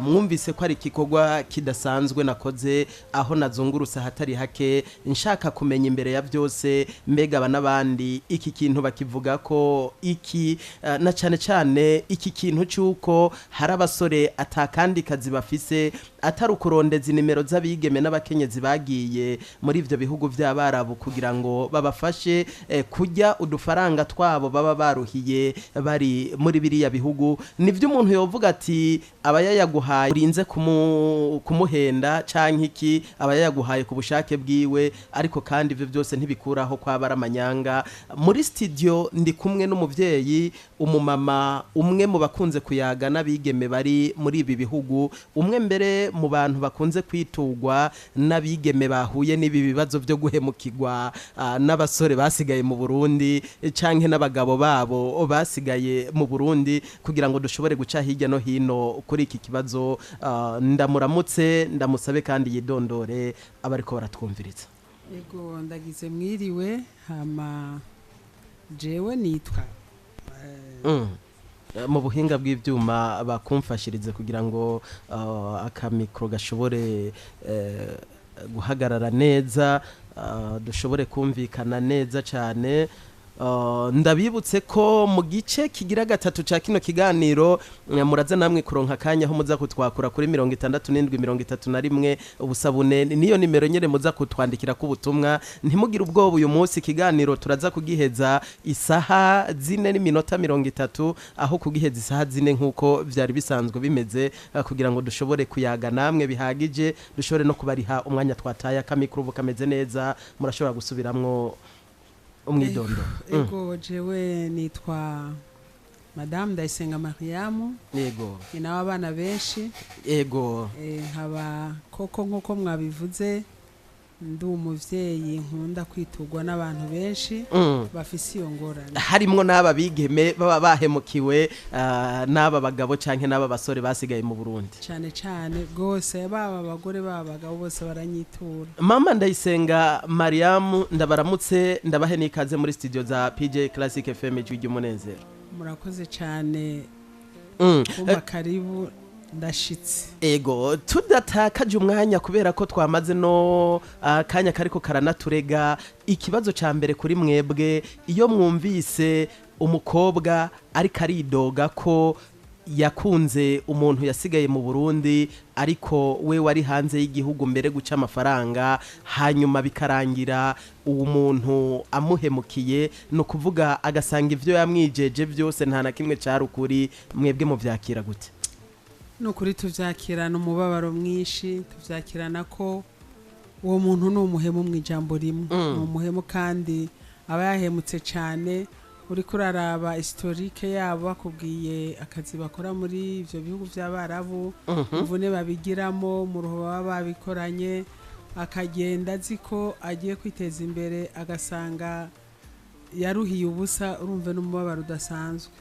mwumvise ko ari ikikorwa kidasanzwe nakoze aho nazungurusa hatari hake nshaka kumenya imbere ya byose mbega abanabandi iki kintu bakivuga ko iki na cyane iki kintu cyuko haraba abasore atakandi kazi bafise atari ukurondeza nimero z'abigeme n'abakenyezi bagiye muri ivyo bihugu by'abarabu kugira ngo babafashe kujya udufaranga twabo baba baruhiye bari muri biriya bihugu. Nivyo umuntu yovuga ati abayayaguhaye urinze kumuhenda canke iki abayayaguhaye ku bushake bwiwe, ariko kandi ivyo byose ntibikuraho kwa baramanyanga. Muri studio ndi kumwe n'umuvyeyi umumama umwe mu bakunze kuyaga n'abigeme bari muri ibi bihugu, umwe mbere mu bantu bakunze kwitugwa n'abigeme bahuye n'ibi bibazo byo guhemukirwa n'abasore basigaye mu Burundi canke n'abagabo babo basigaye mu Burundi, kugira ngo dushobore guca hirya no hino kuri iki kibazo. Ndamuramutse ndamusabe kandi yidondore abariko baratwumviriza. Yego ndagize mwiriwe hama jewe nitwa mu buhinga bw'ivyuma bakumfashirize kugira ngo akamikro gashobore guhagarara neza dushobore kumvikana neza cyane. Ndabibutse ko mu gice kigira gatatu ca kino kiganiro muraza namwe kuronka kanya aho muza kutwakura kuri 6731 ubusabune niyo nimero nyere muza kutwandikira ku butumwa. Ntimugire ubwoba uyu munsi kiganiro turaza kugiheza isaha 4:30 aho kugiheza isaha 4 nkuko vyari bisanzwe bimeze kugira ngo dushobore kuyaga namwe bihagije dushobore no kubariha umwanya twataye akamikro kameze neza murashobora gusubiramwo umwidondo. Ego jewe nitwa Madame Ndayisenga Mariamu yego nyina w'abana benshi yego nkaba koko nk'uko mwabivuze ndi umuvyeyi nkunda kwitugwa n'abantu benshi bafise iyo ngorane harimwo n'aba bigeme baba bahemukiwe n'aba bagabo canke n'aba basore basigaye mu Burundi cyane gose baba abagore baba abagabo bose baranyitura. Mama Ndayisenga Mariamu ndabaramutse ndabahe nikaze muri studio za PJ Classic FM y'umunezero. Murakoze cyane karibu ndashitse. Ego tudatakaje umwanya kubera ko twamaze no kanya kariko karanaturega. Ikibazo ca mbere kuri mwebwe iyo mwumvise umukobwa ari karidoga ko yakunze umuntu yasigaye mu Burundi ariko we wari hanze y'igihugu mbere guca amafaranga hanyuma bikarangira uwo muntu amuhemukiye no kuvuga agasanga ivyo yamwijeje byose nta na kimwe carukuri, mwebwe mu vyakira gute? Nukuri tuvyakirana umubabaro mwinshi, tuvyakirana ko uwo muntu ni umuhemu mwijambo rimwe, ni umuhemu kandi aba yahemutse cyane. Uri kuraraba historique yabo bakubwiye akazi bakora muri ivyo bihugu by'abarabu, imvune babigiramo mu ruho baba babikoranye, akagenda ziko agiye kwiteza imbere agasanga yaruhiye ubusa, urumve n'umubabaro udasanzwe.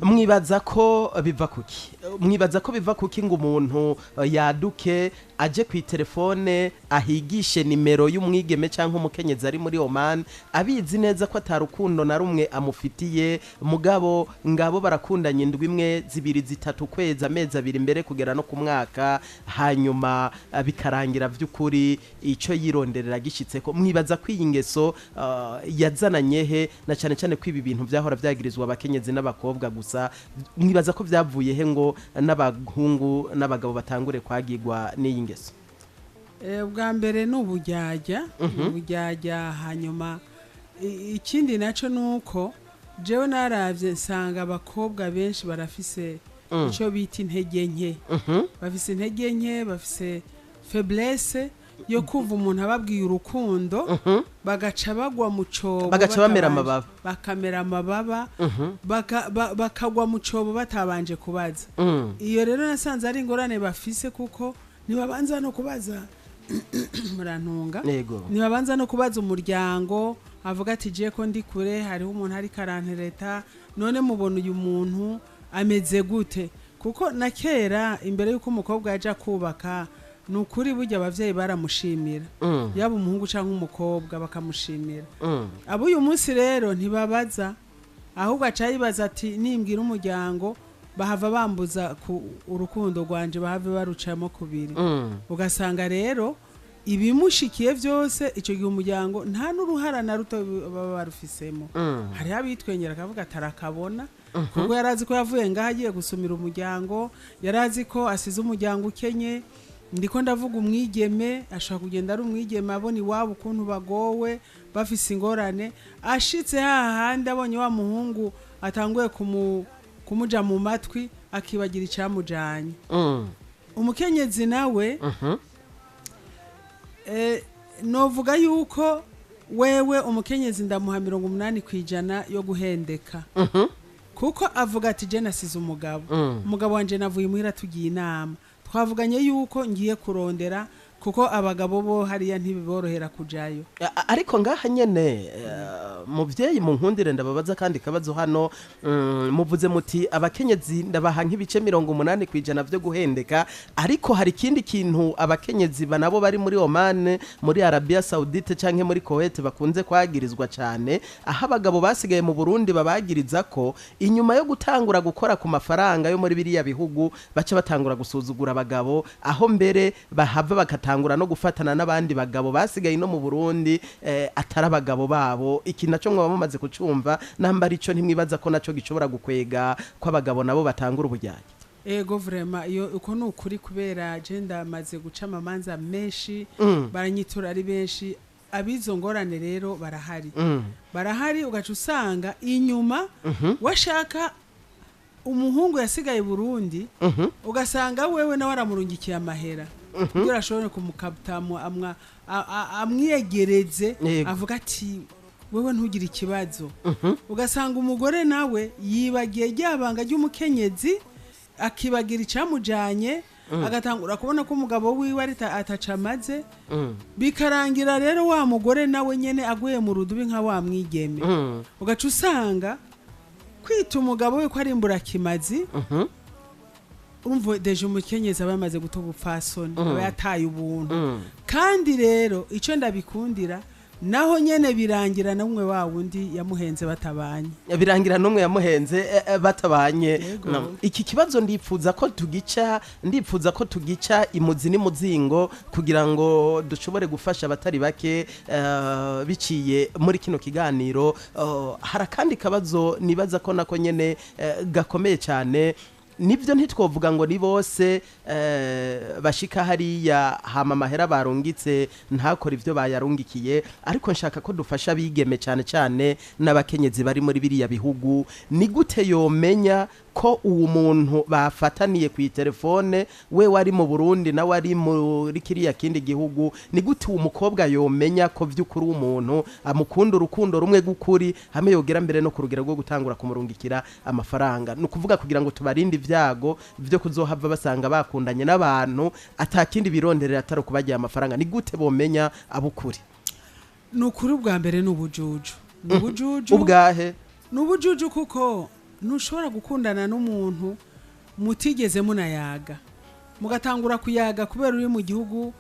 Mwibaza ko biva kuki? Mwibaza ko biva kuki ngo umuntu yaduke aje ku telefone ahigishe nimero y'umwigeme cyangwa umukenyezi ari muri Oman abizi neza ko atarukundo na rumwe amufitiye, mugabo ngabo barakundanye indwi imwe zibiri zitatu kwezi amezi abiri mbere kugera no ku mwaka, hanyuma bikarangira vy'ukuri ico yironderera gishitse ko. Mwibaza ko iyi ngeso yazananye he, na cyane cyane ko ibi bintu byahora byagirizwa abakenyezi n'abakobwa gusa, mwibaza ko byavuye he ngo n'abahungu n'abagabo batangure kwagirwa n'iyi ngeso? Bwa mbere n'ubujyajya, hanyuma ikindi naco nuko jewe naravye nsanga abakobwa benshi barafise ico bita intege nke, bafise intege nke, bafise faiblesse yo kuva umuntu ababwiye urukundo bagaca bagwa mu cobo, bagaca bamera amababa, bakamera amababa, bakagwa mu cobo batabanje kubaza. Iyo rero nasanze ari ingorane bafise kuko nibabanza no kubaza murantunga, nibabanza no kubaza umuryango avuga ati je ko ndi kure hariho umuntu ari karantereta, none mubona uyu muntu ameze gute? Kuko na kera imbere yuko umukobwa yaja kubaka nukuri burya abavyeyi baramushimira, yaba umuhungu cyangwa umukobwa bakamushimira. Abo uyu munsi rero ntibabaza, ahubwo acayibaza ati nimbwira umuryango bahava bambuza ku urukundo rwanje, bahave barucamo kubiri. Ugasanga rero ibimushikiye byose ico gihe umuryango nta n'uruhara na ruto baba barufisemo. Hari abitwenyera akavuga atarakabona kuko yarazi ko yavuye ngaho agiye gusumira umuryango, yarazi ko asize umuryango ukenye. Ndiko ndavuga umwigeme ashaka kugenda ari umwigeme abona iwabo ukuntu bagowe bafise ingorane, ashitse hahandi abonye wa muhungu atanguye kumuja mu matwi akibagira icamujanye. Umukenyezi nawe novuga yuko wewe umukenyezi ndamuha 80% yo guhendeka, kuko avuga ati je nasize umugabo wanje navuye muhira tugiye inama, twavuganye yuko ngiye kurondera kuko abagabo bo hariya ntibiborohera kujayo. Ariko ngaha nyene muvyeyi mu nkundire ndababaza kandi kabazo hano, muvuze muti abakenyezi ndabaha nk'ibice 80% byo guhendeka, ariko hari ikindi kintu abakenyezi banabo bari muri Oman, muri Arabia Saudite canke muri Kuwait bakunze kwagirizwa cyane, aho abagabo basigaye mu Burundi babagiriza ko inyuma yo gutangura gukora ku mafaranga yo muri biriya bihugu baca batangura gusuzugura abagabo, aho mbere bahava bakatangura no gufatana n'abandi bagabo basigaye no mu Burundi atari abagabo babo. Iki naco mwaba mumaze kucumva, namba arico ntimwibaza ko naco gishobora gukwega ko abagabo nabo batangura ubujyanye? Ego vraiment iyo uko nukuri kubera agenda maze guca amamanza menshi, baranyitura ari benshi, abizo ngorane rero barahari ugaca usanga inyuma washaka umuhungu yasigaye Burundi, ugasanga wewe nawe aramurungikiye amahera urashobora kumukabutamu amwiyegereze, avuga ati wewe ntugire ikibazo ugasanga umugore nawe yibagiye ryabanga ry'umukenyezi akibagira icamujanye agatangura kubona ko umugabo wiwe ari atacamaze bikarangira rero wa mugore nawe nyene aguye mu rudubi nka wa mwigeme ugaca usanga kwita umugabo we ko ari imburakimazi urumva deje umukenyezi aba yamaze guta ubupfasoni aba yataye ubuntu kandi rero ico ndabikundira naho nyene birangira namwe wa wundi yamuhenze batabanye birangira numwe yamuhenze batabanye iki kibazo ndipfuza ko tugica imuzi n'imuzingo kugira ngo dushobore gufasha abatari bake biciye muri kino kiganiro hari kandi kabazo nibaza ko nako nyene gakomeye cyane nibyo ntitwovuga ngo ni bose bashika hariya hama mahera barungitse ntakora ivyo bayarungikiye ariko nshaka ko dufasha bigeme cyane cyane n'abakenyezi bari muri biriya bihugu ni gute yomenya ko uwo muntu bafataniye ku telefone we wari mu Burundi na wari muri kiriya kindi gihugu ni gute uwo mukobwa yomenya ko vy'ukuri umuntu amukunda urukundo rumwe gukuri hame yogera mbere no kurugera rwo gutangura kumurungikira amafaranga no kuvuga kugira ngo tubarinde ivyago byo kuzohava basanga bakundanye n'abantu atakindi bironderera atari kubagiye amafaranga ni gute bomenya abukuri nukuri bwa mbere n'ubujuju ubwahe n'ubujuju kuko ntushobora gukundana n'umuntu mutigeze munayaga mugatangura kuyaga kubera uri mu gihugu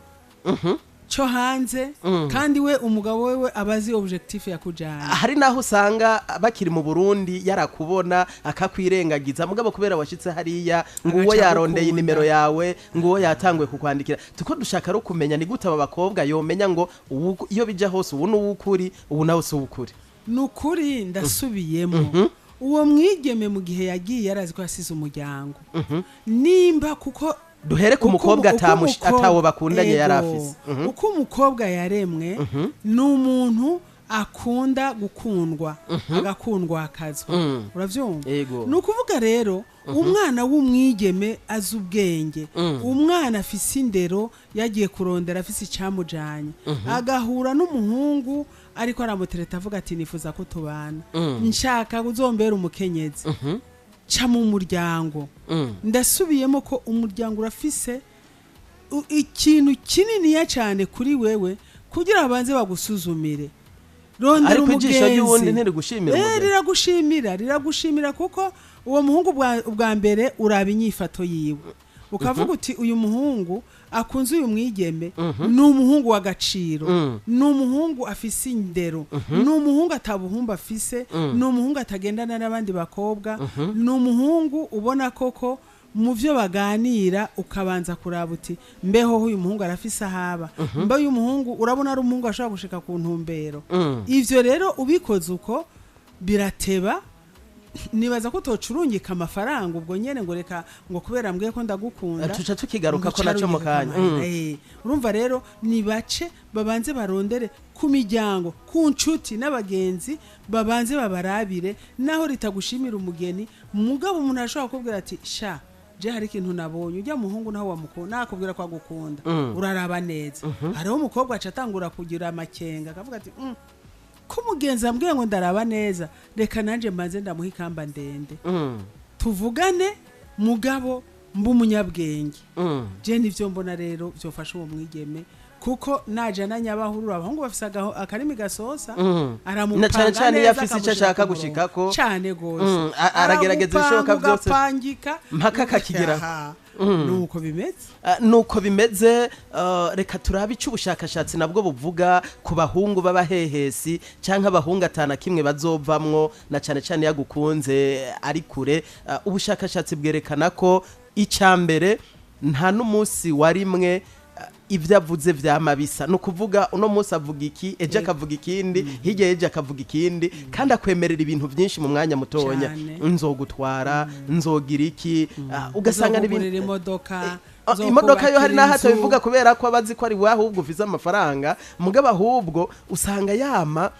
cyo hanze kandi we umugabo wewe abazi objectif yakujana hari naho usanga bakiri mu Burundi yarakubona akakwirengagiza mugabo kubera washitse hariya nguwo yarondeye nimero yawe nguwo yatangwe kukwandikira tuko dushaka ro kumenya ni gute aba bakobwa yomenya ngo iyo bija hose ubu n'ukuri ubu nawe se ukuri nukuri ndasubiyemo uwo mwigeme mu gihe yagiye yarazi ko yasize umuryango nimba kuko duhere ku mukobwa atawo bakundanye yarafise uko umukobwa yaremwe n'umuntu akunda gukundwa agakundwa akazwa uravyumva nukuvuga rero umwana w'umwigeme azi ubwenge umwana afise indero yagiye kurondera afise icamujanye agahura n'umuhungu ariko aramutereta avuga ati nifuza ko tubana nshaka kuzombera umukenyezi ca mu muryango ndasubiyemo ko umuryango urafise ikintu kinini cyane kuri wewe kugira abanze bagusuzumire rondera umugenzi riragushimira kuko uwo muhungu bwa mbere uraba inyifato yiwe ukavuga uti uyu muhungu akunze uyu mwigeme ni umuhungu w'agaciro ni umuhungu afise indero ni umuhungu atabuhumba afise ni umuhungu atagendana n'abandi bakobwa ni umuhungu ubona koko mu byo baganira ukabanza kuraba uti mbeho uyu muhungu arafise ahaba mbe uyu muhungu urabona ari umuhungu ashobora gushika ku ntumbero ivyo rero ubikoze uko birateba nibaza ko tocurungika amafaranga ubwo nyene ngo reka ngo kubera mbwiye ko ndagukunda tuca tukigaruka ko naco mu kanya urumva rero nibace babanze barondere ku miryango ku nshuti n'abagenzi babanze babarabire naho ritagushimira umugeni mugabo umuntu ashobora kubwira ati sha je hari ikintu nabonye ujya muhungu naho wamukunda nakubwira ko agukunda uraraba neza hariho umukobwa acatangura kugira amakenga akavuga ati kumugenza ambwiye ngo ndaraba neza reka nanje maze ndamuha ikamba ndende tuvugane mugabo mbumunyabwenge je nivyo mbona rero byofasha uwo mwigeme kuko najana nyabahurura abahungu bafise akarimi gasosa aramupanga na cyane yafise icyo ashaka gushikako cyane gose aragerageza ishoka byose mpaka kakigera nuko bimeze reka turabe icyo ubushakashatsi nabwo buvuga ku bahungu b'abahehesi cyangwa abahungu atana kimwe bazovamwo na cyane cyane yagukunze ari kure ubushakashatsi bwerekana ko icambere nta n'umunsi warimwe ivyo avuze vyamabisa no kuvuga uno munsi avuga iki eje akavuga ikindi hirya eje akavuga ikindi kandi akwemerera ibintu byinshi mu mwanya mutonya nzogutwara nzogira iki ugasanga n'ibintu imodoka imodoka yo hari naho atabivuga kubera ko abazi ko ari we ahubwo uvize amafaranga mugabo ahubwo usanga yama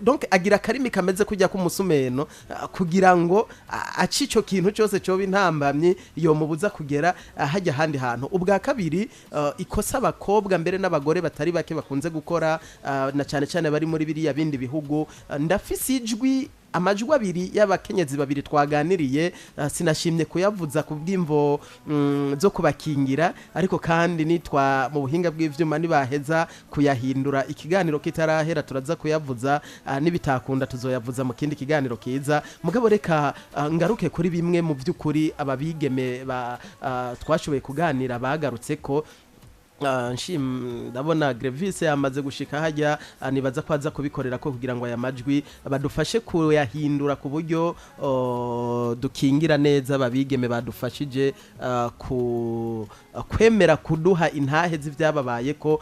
donc agira akarimi kameze kujya ku musumeno kugira ngo aci ico kintu cyose cyo bintambamye iyo mubuza kugera hajya handi hantu ubwa kabiri ikosa abakobwa mbere n'abagore batari bake bakunze gukora na cyane cyane bari muri biriya bindi bihugu ndafise ijwi amajwi abiri y'abakenyezi babiri twaganiriye sinashimye kuyavuza ku bw'imvo zo kubakingira ariko kandi nitwa mu buhinga bw'ivyuma nibaheza kuyahindura ikiganiro kitarahera turaza kuyavuza nibitakunda tuzoyavuza mu kindi kiganiro kiza mugabo reka ngaruke kuri bimwe mu by'ukuri ababigeme twashoboye kuganira bagarutse ko ndabona Grevis yamaze gushika hajya nibaza ko aza kubikorera ko kugira ngo aya majwi badufashe kuyahindura ku buryo dukingira neza babigeme badufashije kwemera kuduha intahe z'ivyababaye ko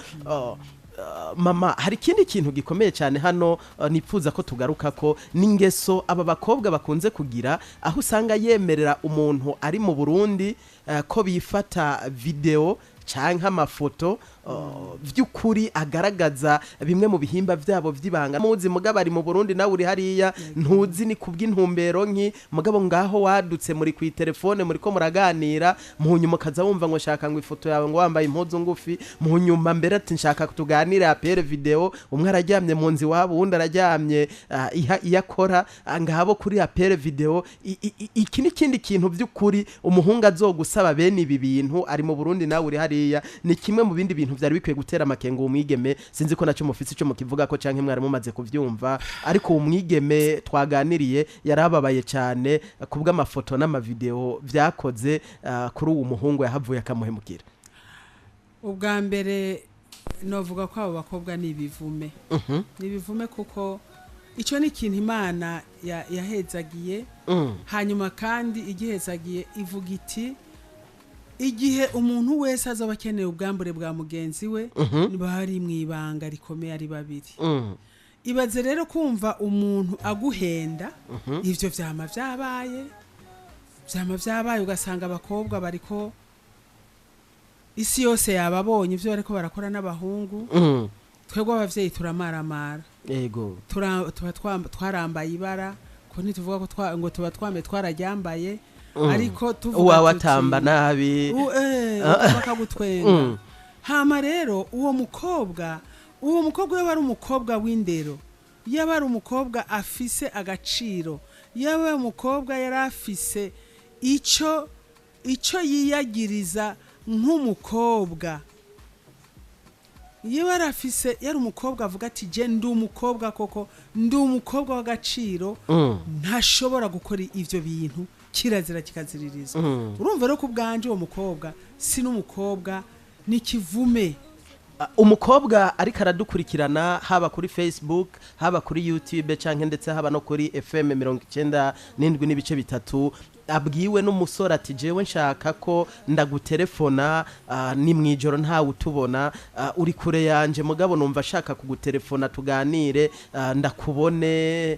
mama hari ikindi kintu gikomeye cyane hano nipfuza ko tugaruka ko n'ingeso aba bakobwa bakunze kugira aho usanga yemerera umuntu ari mu Burundi ko bifata video canke amafoto vy'ukuri agaragaza bimwe mu bihimba vyabo vy'ibanga muzi mugabo ari mu Burundi nawe uri hariya ntuzi ni kubw'intumbero nki mugabo ngaho wadutse muri ku telefone muri ko muraganira mu nyuma kaza wumva ngo shaka ngo ifoto yawe ngo wambaye impuzu ngufi mu nyuma mbere ati nshaka kutuganira apere video umwe araryamye mu nzi wabo wundi araryamye iyakora ngabo kuri apere video iki ni kindi kintu vy'ukuri umuhunga azogusaba bene ibi bintu ari mu Burundi nawe uri hariya ni kimwe mu bindi bintu byari bikwiye gutera amakengo umwigeme sinzi ko nacyo mufise ico mukivuga ko canke mwari mumaze kuvyumva ariko umwigeme twaganiriye yarababaye cyane kubwa amafoto n'amavideo vyakoze kuri uwo muhungu yahavuye akamuhemukira ubwa mbere novuga ko abo bakobwa ni ibivume kuko ico ni ikintu Imana yahezagiye hanyuma kandi igihezagiye ivuga iti igihe umuntu wese azaba akeneye ubwambure bwa mugenzi we bari mwibanga rikomeye ari babiri ibaze rero kumva umuntu aguhenda ivyo vyama vyabaye ugasanga abakobwa bariko isi yose yababonye ivyo bariko barakora n'abahungu twebwe abavyeyi turamaramara yego twarambaye ibara ko ntituvuga ko ngo tuba twame twararyambaye ariko tuvuga watamba nabi bakagutwenga hama rero uwo mukobwa yaba ari umukobwa w'indero yaba ari umukobwa afise agaciro yaba umukobwa yari afise ico yiyagiriza nk'umukobwa yaba arafise yari umukobwa avuga ati je ndi umukobwa koko ndi umukobwa w'agaciro ntashobora gukora ivyo bintu kirazira kikaziririza urumva rero kubganje uwo mukobwa si n'umukobwa ni kivume umukobwa ariko aradukurikirana haba kuri Facebook haba kuri YouTube canke ndetse haba no kuri FM 97.3 abwiwe n'umusore ati jewe nshaka ko ndagutelefona ni mwijoro ntawe utubona uri kure yanje mugabo numva shaka kugutelefona tuganire ndakubone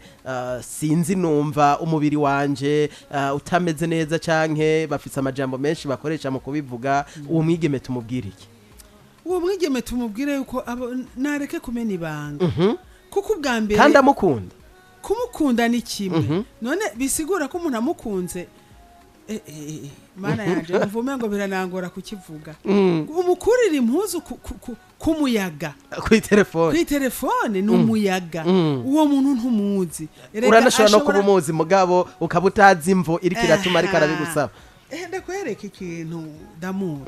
sinzi numva umubiri wanje utameze neza canke bafise amajambo menshi bakoresha mu kubivuga uwo mwigeme tumubwirike uwo mwigeme tumubwire yuko nareke kumena ibanga kuko ubwa mbere kandi amukunda kumukunda ni kimwe none bisigura ko umuntu amukunze mana yanje mvume ngo biranangora kukivuga umukurira impuzu kumuyaga kuri telefone n'umuyaga uwo muntu ntumuzi uranashobora no kuba umuzi mugabo ukabutazi imvo iri kiratuma ariko arabigusaba ndakwereka ikintu damu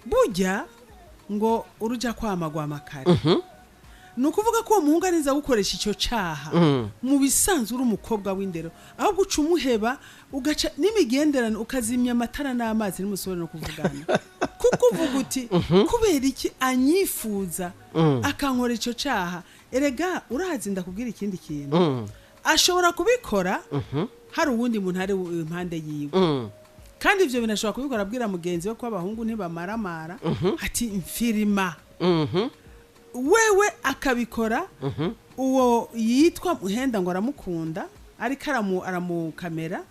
burya ngo uruja kwamagwa amakare nukuvuga ko umuhungu ariza gukoresha icyo caha mu bisanzwe uri umukobwa w'indero aho guca umuheba ugaca n'imigenderano ukazimya amatara n'amazi n'umusore no kuvugana kuko uvuga uti kubera iki anyifuza akankora icyo caha erega urazi ndakubwira ikindi kintu ashobora kubikora hari uwundi muntu ari impande yiwe kandi ivyo binashobora kubikora abwira mugenzi we ko abahungu ntibamaramara ati mfirima wewe akabikora uwo yitwa muhenda ngo aramukunda ariko aramukamera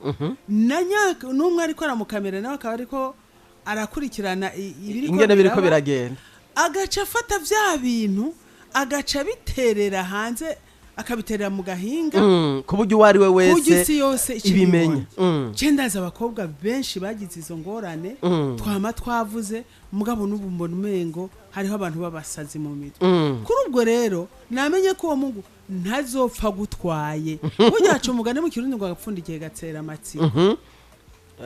n'umwe ariko aramukamera nawe akaba ariko arakurikirana ingene biriko biragenda agaca afata vya bintu agaca biterera hanze akabiterera mu gahinga kuburyo uwari we wese isi yose ibimenya cendaza abakobwa benshi bagize izo ngorane twama twavuze mugabo n'ubu mbona umengo hariho abantu babasazi mu mitwe kuri ubwo rero namenye ko uwo Mungu ntazopfa gutwaye burya cyo mugane mu kirundi ngo agapfundikiye gatsera amatsiko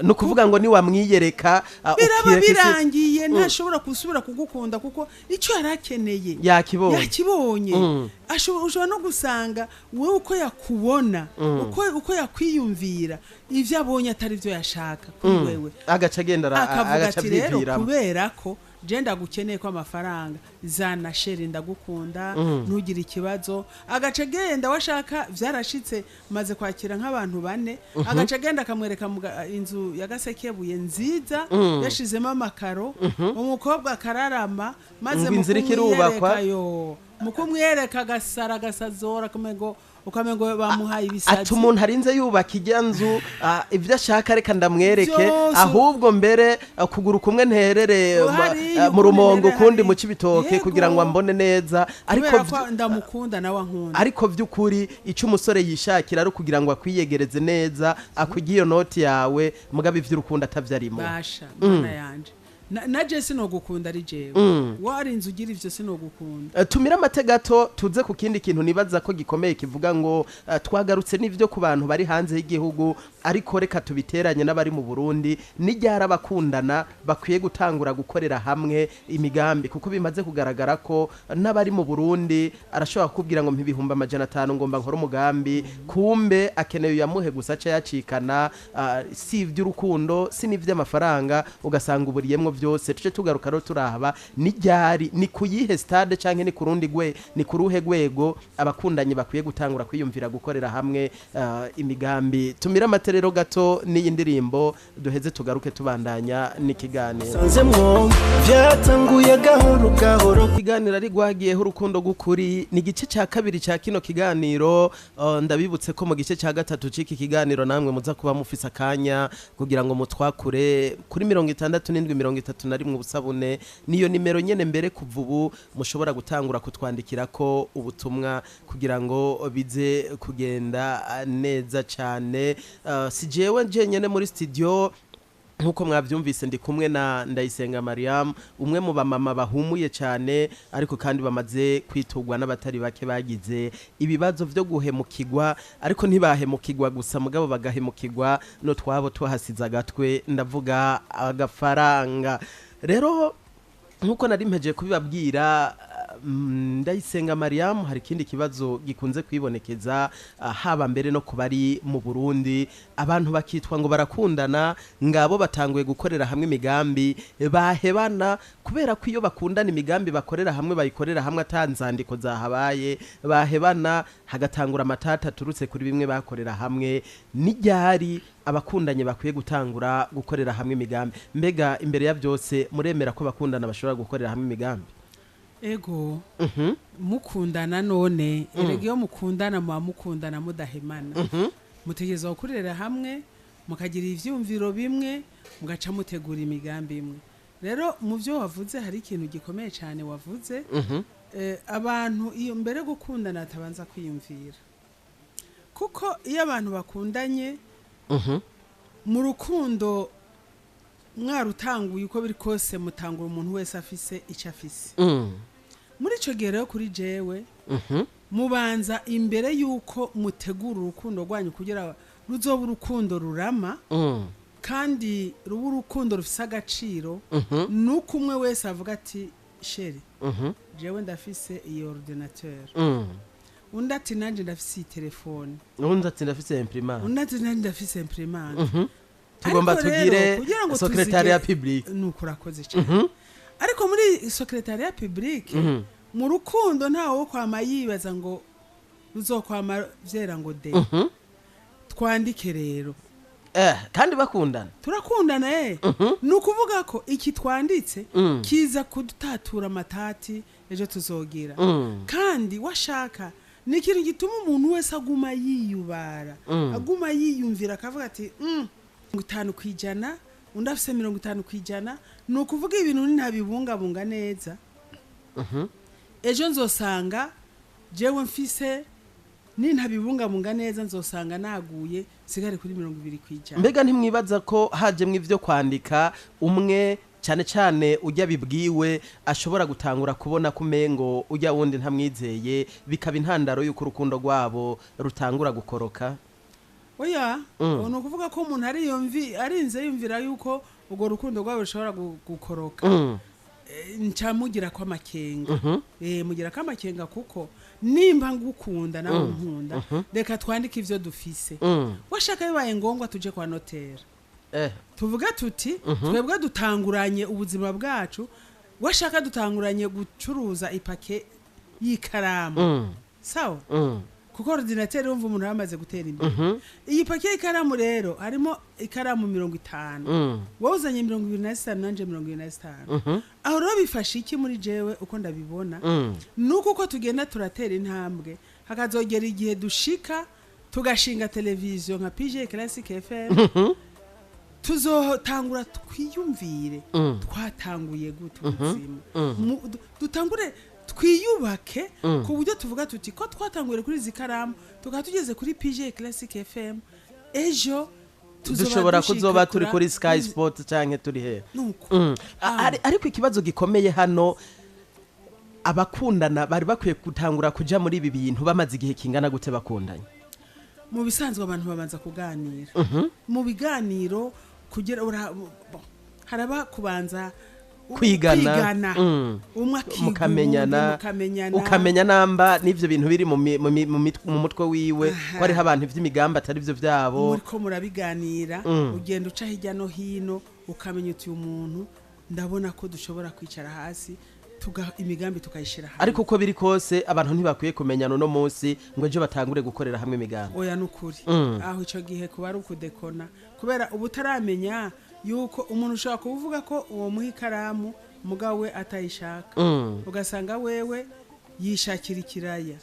nukuvuga ngo ni wamwiyereka biraba birangiye ntashobora kusubira kugukunda kuko icyo yarakeneye yakibonye ushobora no gusanga wewe uko yakubona uko yakwiyumvira ivyo abonye atari byo yashaka kuri wewe agaca agenda agaca byivira kubera ko je ndagukeneye ko amafaranga zana sheri ndagukunda ntugire ikibazo agaca agenda washaka vyarashitse maze kwakira nk'abantu bane agaca agenda akamwereka inzu ya Gasekebuye nziza yashizemo amakaro umukobwa kararama maze mukumwereka gasara gasazora kumego ukamengo bamuhaye ibisazi ati umuntu arinze yubaka ijyanzu ivyo ashaka reka ndamwereke ahubwo mbere kugura kumwe nterere mu rumongo kundi mu cibitoke kugira ngo ambone neza ariko ndamukunda nawe ankunda ariko vy'ukuri ico umusore yishakira ari kugira ngo akwiyegereze neza akugiye noti yawe mugabe ivy'urukundo atavyarimo basha mana yanje na je sinogukunda ari jewe warinze ugira ivyo sinogukunda tumira amategato tuze ku kindi kintu nibaza ko gikomeye kivuga ngo twagarutse n'ivyo ku bantu bari hanze y'igihugu ariko reka tubiteranye n'abari mu Burundi n'iryara bakundana bakwiye gutangura gukorera hamwe imigambi kuko bimaze kugaragara ko n'abari mu Burundi arashobora kubwira ngo mpibihumba 500 ngomba nkora umugambi kumbe akeneye yamuhe gusa aca yacikana si ivy'urukundo si n'ivy'amafaranga ugasanga uburiyemwo byose tuce tugaruka ro turahaba n'iryari ni kuyihe stade canke ni kurundi gwe ni kuruhe gwego abakundanye bakwiye gutangura kwiyumvira gukorera hamwe imigambi tumira amaterero gato n'iyi ndirimbo duheze tugaruke tubandanya n'ikiganiro sanzemwo byatanguye gahoro gahoro kiganiro ari gwagiyeho urukundo gukuri ni gice ca kabiri ca kino kiganiro ndabibutse ko mu gice ca gatatu c'iki kiganiro namwe muza kuba mufisa akanya kugira ngo mutwakure kuri 67 31 ubusabune niyo nimero nyene mbere kuva ubu mushobora gutangura kutwandikira ko ubutumwa kugira ngo bize kugenda neza cyane si jewe nyene muri studio nkuko mwavyumvise ndi kumwe na Ndayisenga Mariam umwe mu bamama bahumuye cyane ariko kandi bamaze kwitugwa n'abatari bake bagize ibibazo byo guhemukirwa ariko ntibahemukirwa gusa mugabo bagahemukirwa no twabo tuhasiza gatwe ndavuga agafaranga rero nkuko nari mpeje kubibabwira Ndayisenga Mariam hari kindi kibazo gikunze kwibonekeza haba mbere no kubari mu Burundi abantu bakitwa ngo barakundana ngabo batanguye gukorera hamwe imigambi bahebana kubera ko iyo bakundana imigambi bakorera hamwe bayikorera hamwe atanzandiko zahabaye bahebana hagatangura amatata turutse kuri bimwe bakorera hamwe n'iryari abakundanye bakwiye gutangura gukorera hamwe imigambi mbega imbere ya byose muremera ko bakundana bashobora gukorera hamwe imigambi ego mukundana none erege yo mukundana mukundana mudahemana mutegeza gukorera hamwe mukagira ivyumviro bimwe mugaca mutegura imigambi imwe rero mu byo wavuze hari ikintu gikomeye cyane wavuze abantu iyo mbere gukundana atabanza kwiyumvira kuko iyo abantu bakundanye mu rukundo mwarutanguye uko biri kose mutangura umuntu wese afise icyo afise muri ico gihe rero kuri jewe mubanza imbere yuko mutegura urukundo rwanyu kugira ruzoba urukundo rurama kandi ruba urukundo rufise agaciro nuko umwe wese avuga ati sheri jewe ndafise iyi ordinateur undi ati nanje ndafise iyi telefone undi ati ndafise imprimante undi ati nanje ndafise imprimante tugomba tugire secretariat public nukurakoze cyane ariko muri secretariat public mu rukundo ntawo wo kwama yibaza ngo ruzokwama vyera ngo de twandike rero kandi bakundana turakundana nukuvuga ko iki twanditse kiza kudutatura amatati ejo tuzogira kandi washaka nikintu gituma umuntu wese aguma yiyubara aguma yiyumvira akavuga ati 5% undi afise 50%, nukuvuga ibintu ntabibungabunga neza. Ejo nzosanga jewe mfise nintabibungabunga neza nzosanga naguye sigare kuri 20%. Mbega ntimwibaza ko hajemwe ivyo kwandika umwe cyane cyane ujya bibwiwe ashobora gutangura kubona kumengo ujya wundi ntamwizeye bikaba intandaro y'uko urukundo rwabo rutangura gukoroka? Oya, no kuvuga ko umuntu arinze yumvira yuko ugo rukundo rwabo rushobora gukoroka. Ncamugira kwa makenga. Mugira kwa makenga kuko nimba ngukunda nawe nkunda reka twandike ivyo dufise. Washaka bibaye ngongwa tuje kwa notaire. Tuvuga tuti twebwe dutanguranye ubuzima bwacu, washaka dutanguranye gucuruza ipake y'ikaramu. Sawa? Kuko ordinateur umva umuntu yamaze gutera imbere. Iyi pake y'ikaramu rero harimo ikaramu 50. Wowe uzanye 25 nanje 25. Aho rero bifasha iki muri jewe uko ndabibona? Nuko uko tugenda turatera intambwe hakazogera igihe dushika tugashinga televiziyo nka PJ Classic FM. Tuzotangura twiyumvire twatanguye gute ubuzima. Dutangure twiyubake ku buryo tuvuga tuti ko twatangure kuri zikaramu tukatugeze kuri PJ Classic FM, ejo dushobora kuzoba turi kuri Sky Sport canke turi he. Ariko ikibazo gikomeye hano, abakundana bari bakwiye gutangura kuja muri ibi bintu bamaze igihe kingana gute bakundanye? Mu bisanzwe abantu babanza kuganira. Mu biganiro kugera haraba kubanza kwigana mukamenyana ukamenya namba n'ivyo bintu biri mu mutwe wiwe ko ari abantu ivy'imigambi atari byo vyabo. Muriko murabiganira ugenda uca hirya no hino ukamenya uti umuntu ndabona ko dushobora kwicara hasi imigambi tukayishira hamwe. Ariko uko biri kose abantu ntibakwiye kumenyana no munsi ngo ejo batangure gukorera hamwe imigambi. Oya nukuri. Aho ico gihe kuba ari ukudekona kubera ubutaramenya yuko umuntu ushaka kuvuga ko uwo muhikaramu mugawe atayishaka. Ugasanga wewe yishakira ikiraya.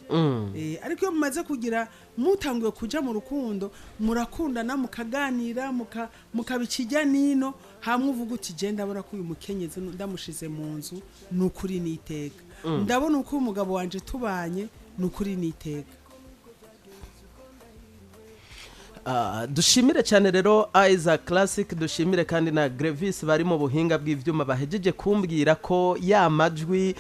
Ariko iyo mumaze kugira mutanguye kuja mu rukundo murakundana mukaganira mukabikijya nino hamwe uvuga uti je ndabona ko uyu mukenyezi ndamushize mu nzu nukuri niteka. Ndabona uko umugabo wanje tubanye nukuri niteka. Dushimire cyane rero Isaac Classic, dushimire kandi na Grevis bari mu buhinga bw'ivyuma bahejeje kumbwira ko ya majwi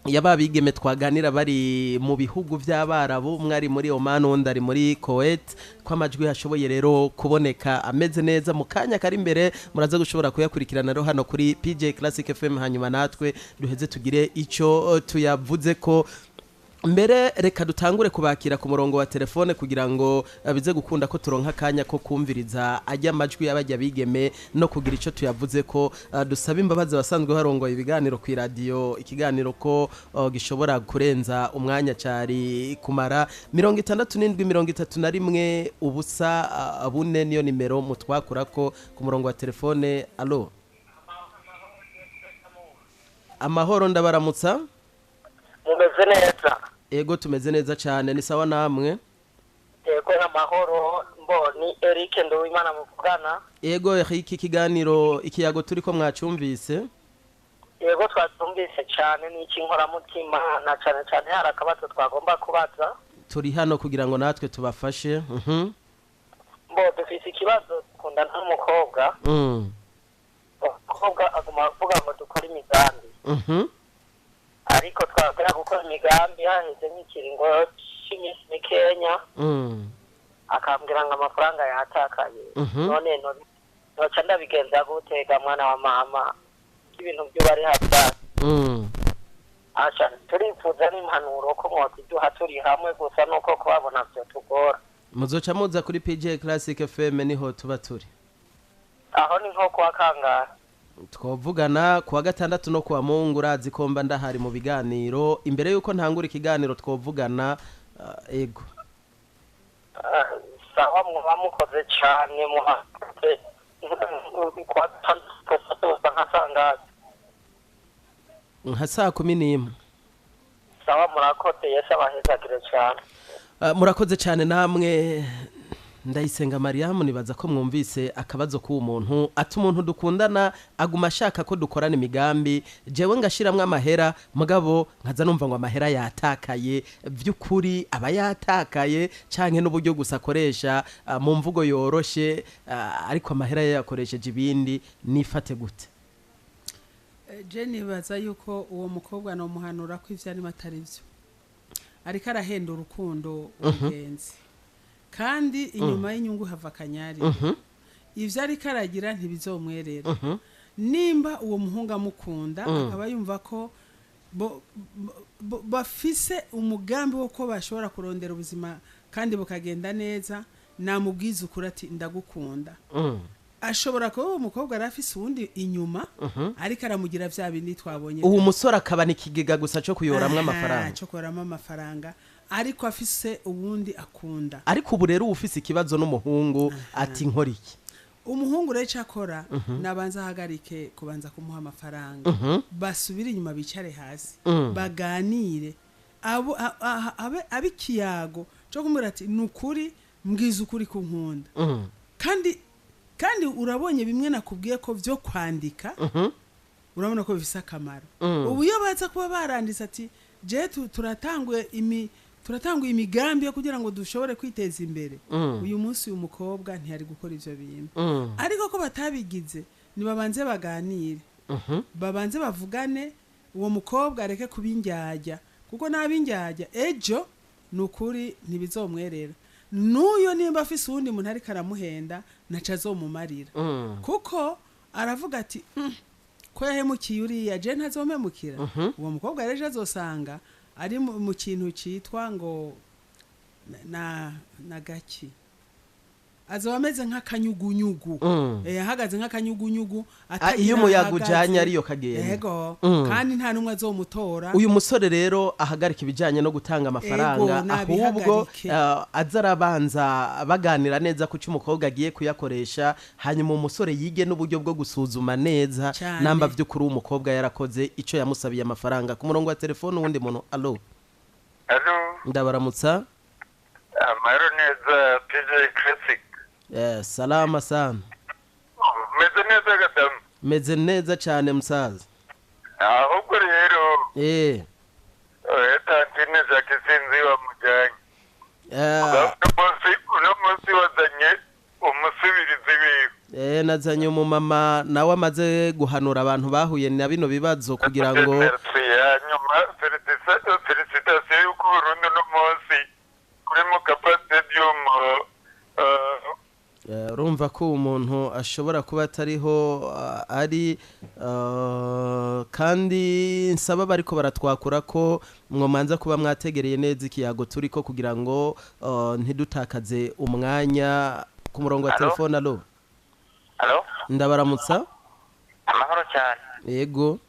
yababigeme twaganira bari mu bihugu by'abarabu, mwari muri Oman undi ari muri Kuwait, kwa majwi hashoboye rero kuboneka ameze neza. Mu kanya kari imbere muraza gushobora kuyakurikirana rero hano kuri PJ Classic FM, hanyuma natwe duheze tugire ico tuyavuze ko. Mbere reka dutangure kubakira ku murongo wa telefone kugira ngo bize gukunda ko turonka kanya ko kumviriza ajya amajwi y'abajya bigeme no kugira ico tuyavuze ko. Dusaba imbabazi basanzwe barongoye ibiganiro ku radio, ikiganiro ko gishobora kurenza umwanya cyari kumara 6731 ubusa abune niyo nimero mutwakura ko ku murongo wa telefone. Allo, amahoro ndabaramutsa. Mumeze neza? Ego tumeze neza cyane, ni sawa namwe? Ego amahoro, ni Eric Nduwimana muvugana. Ego iki kiganiro ikiyago turiko mwacumvise? Ego twatumvise cyane, ni ikinkora mutima na cyane harakabazo twagomba kubaza. Turi hano kugira ngo natwe tubafashe. Dufise ikibazo kunda n'umukobwa. Umukobwa aguma avuga ngo dukora imigambi. Ariko twakora gukora imigambi haheze nk'ikiringo cy'iminsi mikenya. Akambwira ngo amafaranga yatakaye. None noca ndabigenza gutega mwana wa mama ibintu byo bari hafya. Turifuza n'impanuro ko mwotiduha turi hamwe gusa nuko kubabona byo tugora. Muzoca muza kuri PJ Classic FM niho tuba turi. Aho ni nko kwa kangahe? Twovugana kuwa gatandatu no kuwa Mungu, urazi ko mba ndahari mu biganiro. Imbere yuko ntangura ikiganiro twovugana. Ego sawa muba mukoze cyane muhate kwa gatandatu nka saa 11. Sawa murakoze, Yesu abahezagire cyane. Murakoze cyane namwe. Ndayisenga Mariam nibaza ko mwumvise akabazo k'uwo muntu ati umuntu dukundana aguma ashaka ko dukorana imigambi jewe ngashiramwe amahera mugabo nkaza numva ngo amahera yatakaye by'ukuri aba yatakaye canke n'uburyo gusa akoresha mu mvugo yoroshe ariko amahera yakoresheje ibindi nifate gute je nibaza yuko uwo mukobwa no muhanura ko ivyo ari matari byo ariko arahenda urukundo ugenzi kandi inyuma y'inyungu hava kanyari ivyo ariko aragira ntibizomwerera nimba uwo muhunga mukunda akaba yumva ko bafise umugambi wo ko bashobora kurondera ubuzima kandi bukagenda neza namubwiza ukuri ati ndagukunda ashobora kuba uwo mukobwa arafise uwundi inyuma ariko aramugira vya bindi twabonye uwo musore akaba nikigega gusa cyo kuyoramwe amafaranga cyo kuyoramwe amafaranga ariko afise uwundi akunda ariko ubu rero ufise ikibazo n'umuhungu ati nkora iki umuhungu rero cyakora nabanza hagarike kubanza kumuha amafaranga basubira inyuma bicare hasi baganire abo abikiyago cyo kumura ati nukuri mbwiza ukuri ku nkunda kandi urabonye bimwe nakubwiye ko byo kwandika urabona ko bifise akamaro ubu iyo baza kuba baranditse ati je turatangwe imigambi yo kugira ngo dushobore kwiteza imbere uyu munsi uyu mukobwa ntiyari gukora ivyo bintu ariko ko batabigize nibabanze baganire babanze bavugane uwo mukobwa areke kubinjyajya kuko nabinjyajya ejo nukuri ntibizomwerera nuyo nimba afise uwundi muntu ariko aramuhenda naca azomumarira kuko aravuga ati ko yahemukiye uriya je ntazomemukira uwo mukobwa rero azosanga ari mu kintu citwa ngo na gaki azoba ameze nk'akanyugunyugu ahagaze nk'akanyugunyugu iyo umuyaga ujanye ariyo kagenda yego kandi nta numwe azomutora uyu musore rero ahagarika ibijanye no gutanga amafaranga ahubwo azarabanza baganira neza ku cy'umukobwa agiye kuyakoresha hanyuma umusore yige n'uburyo bwo gusuzuma neza namba vy'ukuri umukobwa yarakoze ico yamusabiye amafaranga ku murongo wa telefone uwundi muntu allo ndabaramutsa amahoro neza PJ Classic salama sana meze neza gadamu meze neza cyane musaza ahubwo rero tantine zake sinzi wamujyanye uno munsi wazanye umusubirizi wiwe nazanye umumama nawe amaze guhanura abantu bahuye na bino bibazo kugira ngo nyuma felicitasiyo y'uko Burundi uno munsi kuri mu kapasitedium urumva ko umuntu ashobora kuba atariho ari kandi nsaba bariko baratwakura ko mwomanza kuba mwategereye neza ikiyago turiko kugira ngo ntidutakaze umwanya ku murongo wa telefone allo ndabaramutsa amahoro cyane yego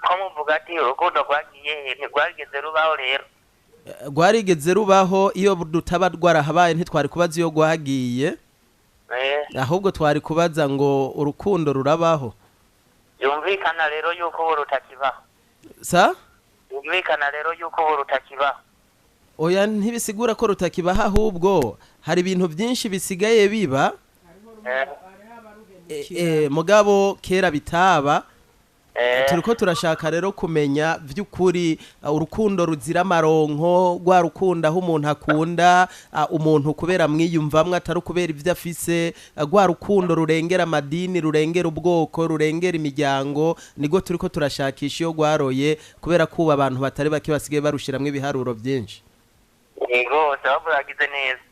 ko muvuga ati urukundo rwagiye ntirwageze rubaho rero rwarigeze rubaho iyo dutaba rwarahabaye ntitwari kubaza iyo rwagiye ahubwo twari kubaza ngo urukundo rurabaho yumvikana rero yuko ubu rutakibaho yumvikana rero yuko ubu rutakibaho oya ntibisigura ko rutakibaho ahubwo hari ibintu byinshi bisigaye biba mugabo kera bitaba turiko turashaka rero kumenya vy'ukuri urukundo ruzira amaronko rwa rukunda aho umuntu akunda umuntu kubera mwiyumvamwe atari kubera ivyo afise rwa rukundo rurengera amadini rurengera ubwoko rurengera imiryango nigo turiko turashakisha iyo rwaroye kubera kuba abantu batari bake basigaye barushiramwe ibiharuro byinshi yego sababu yagize neza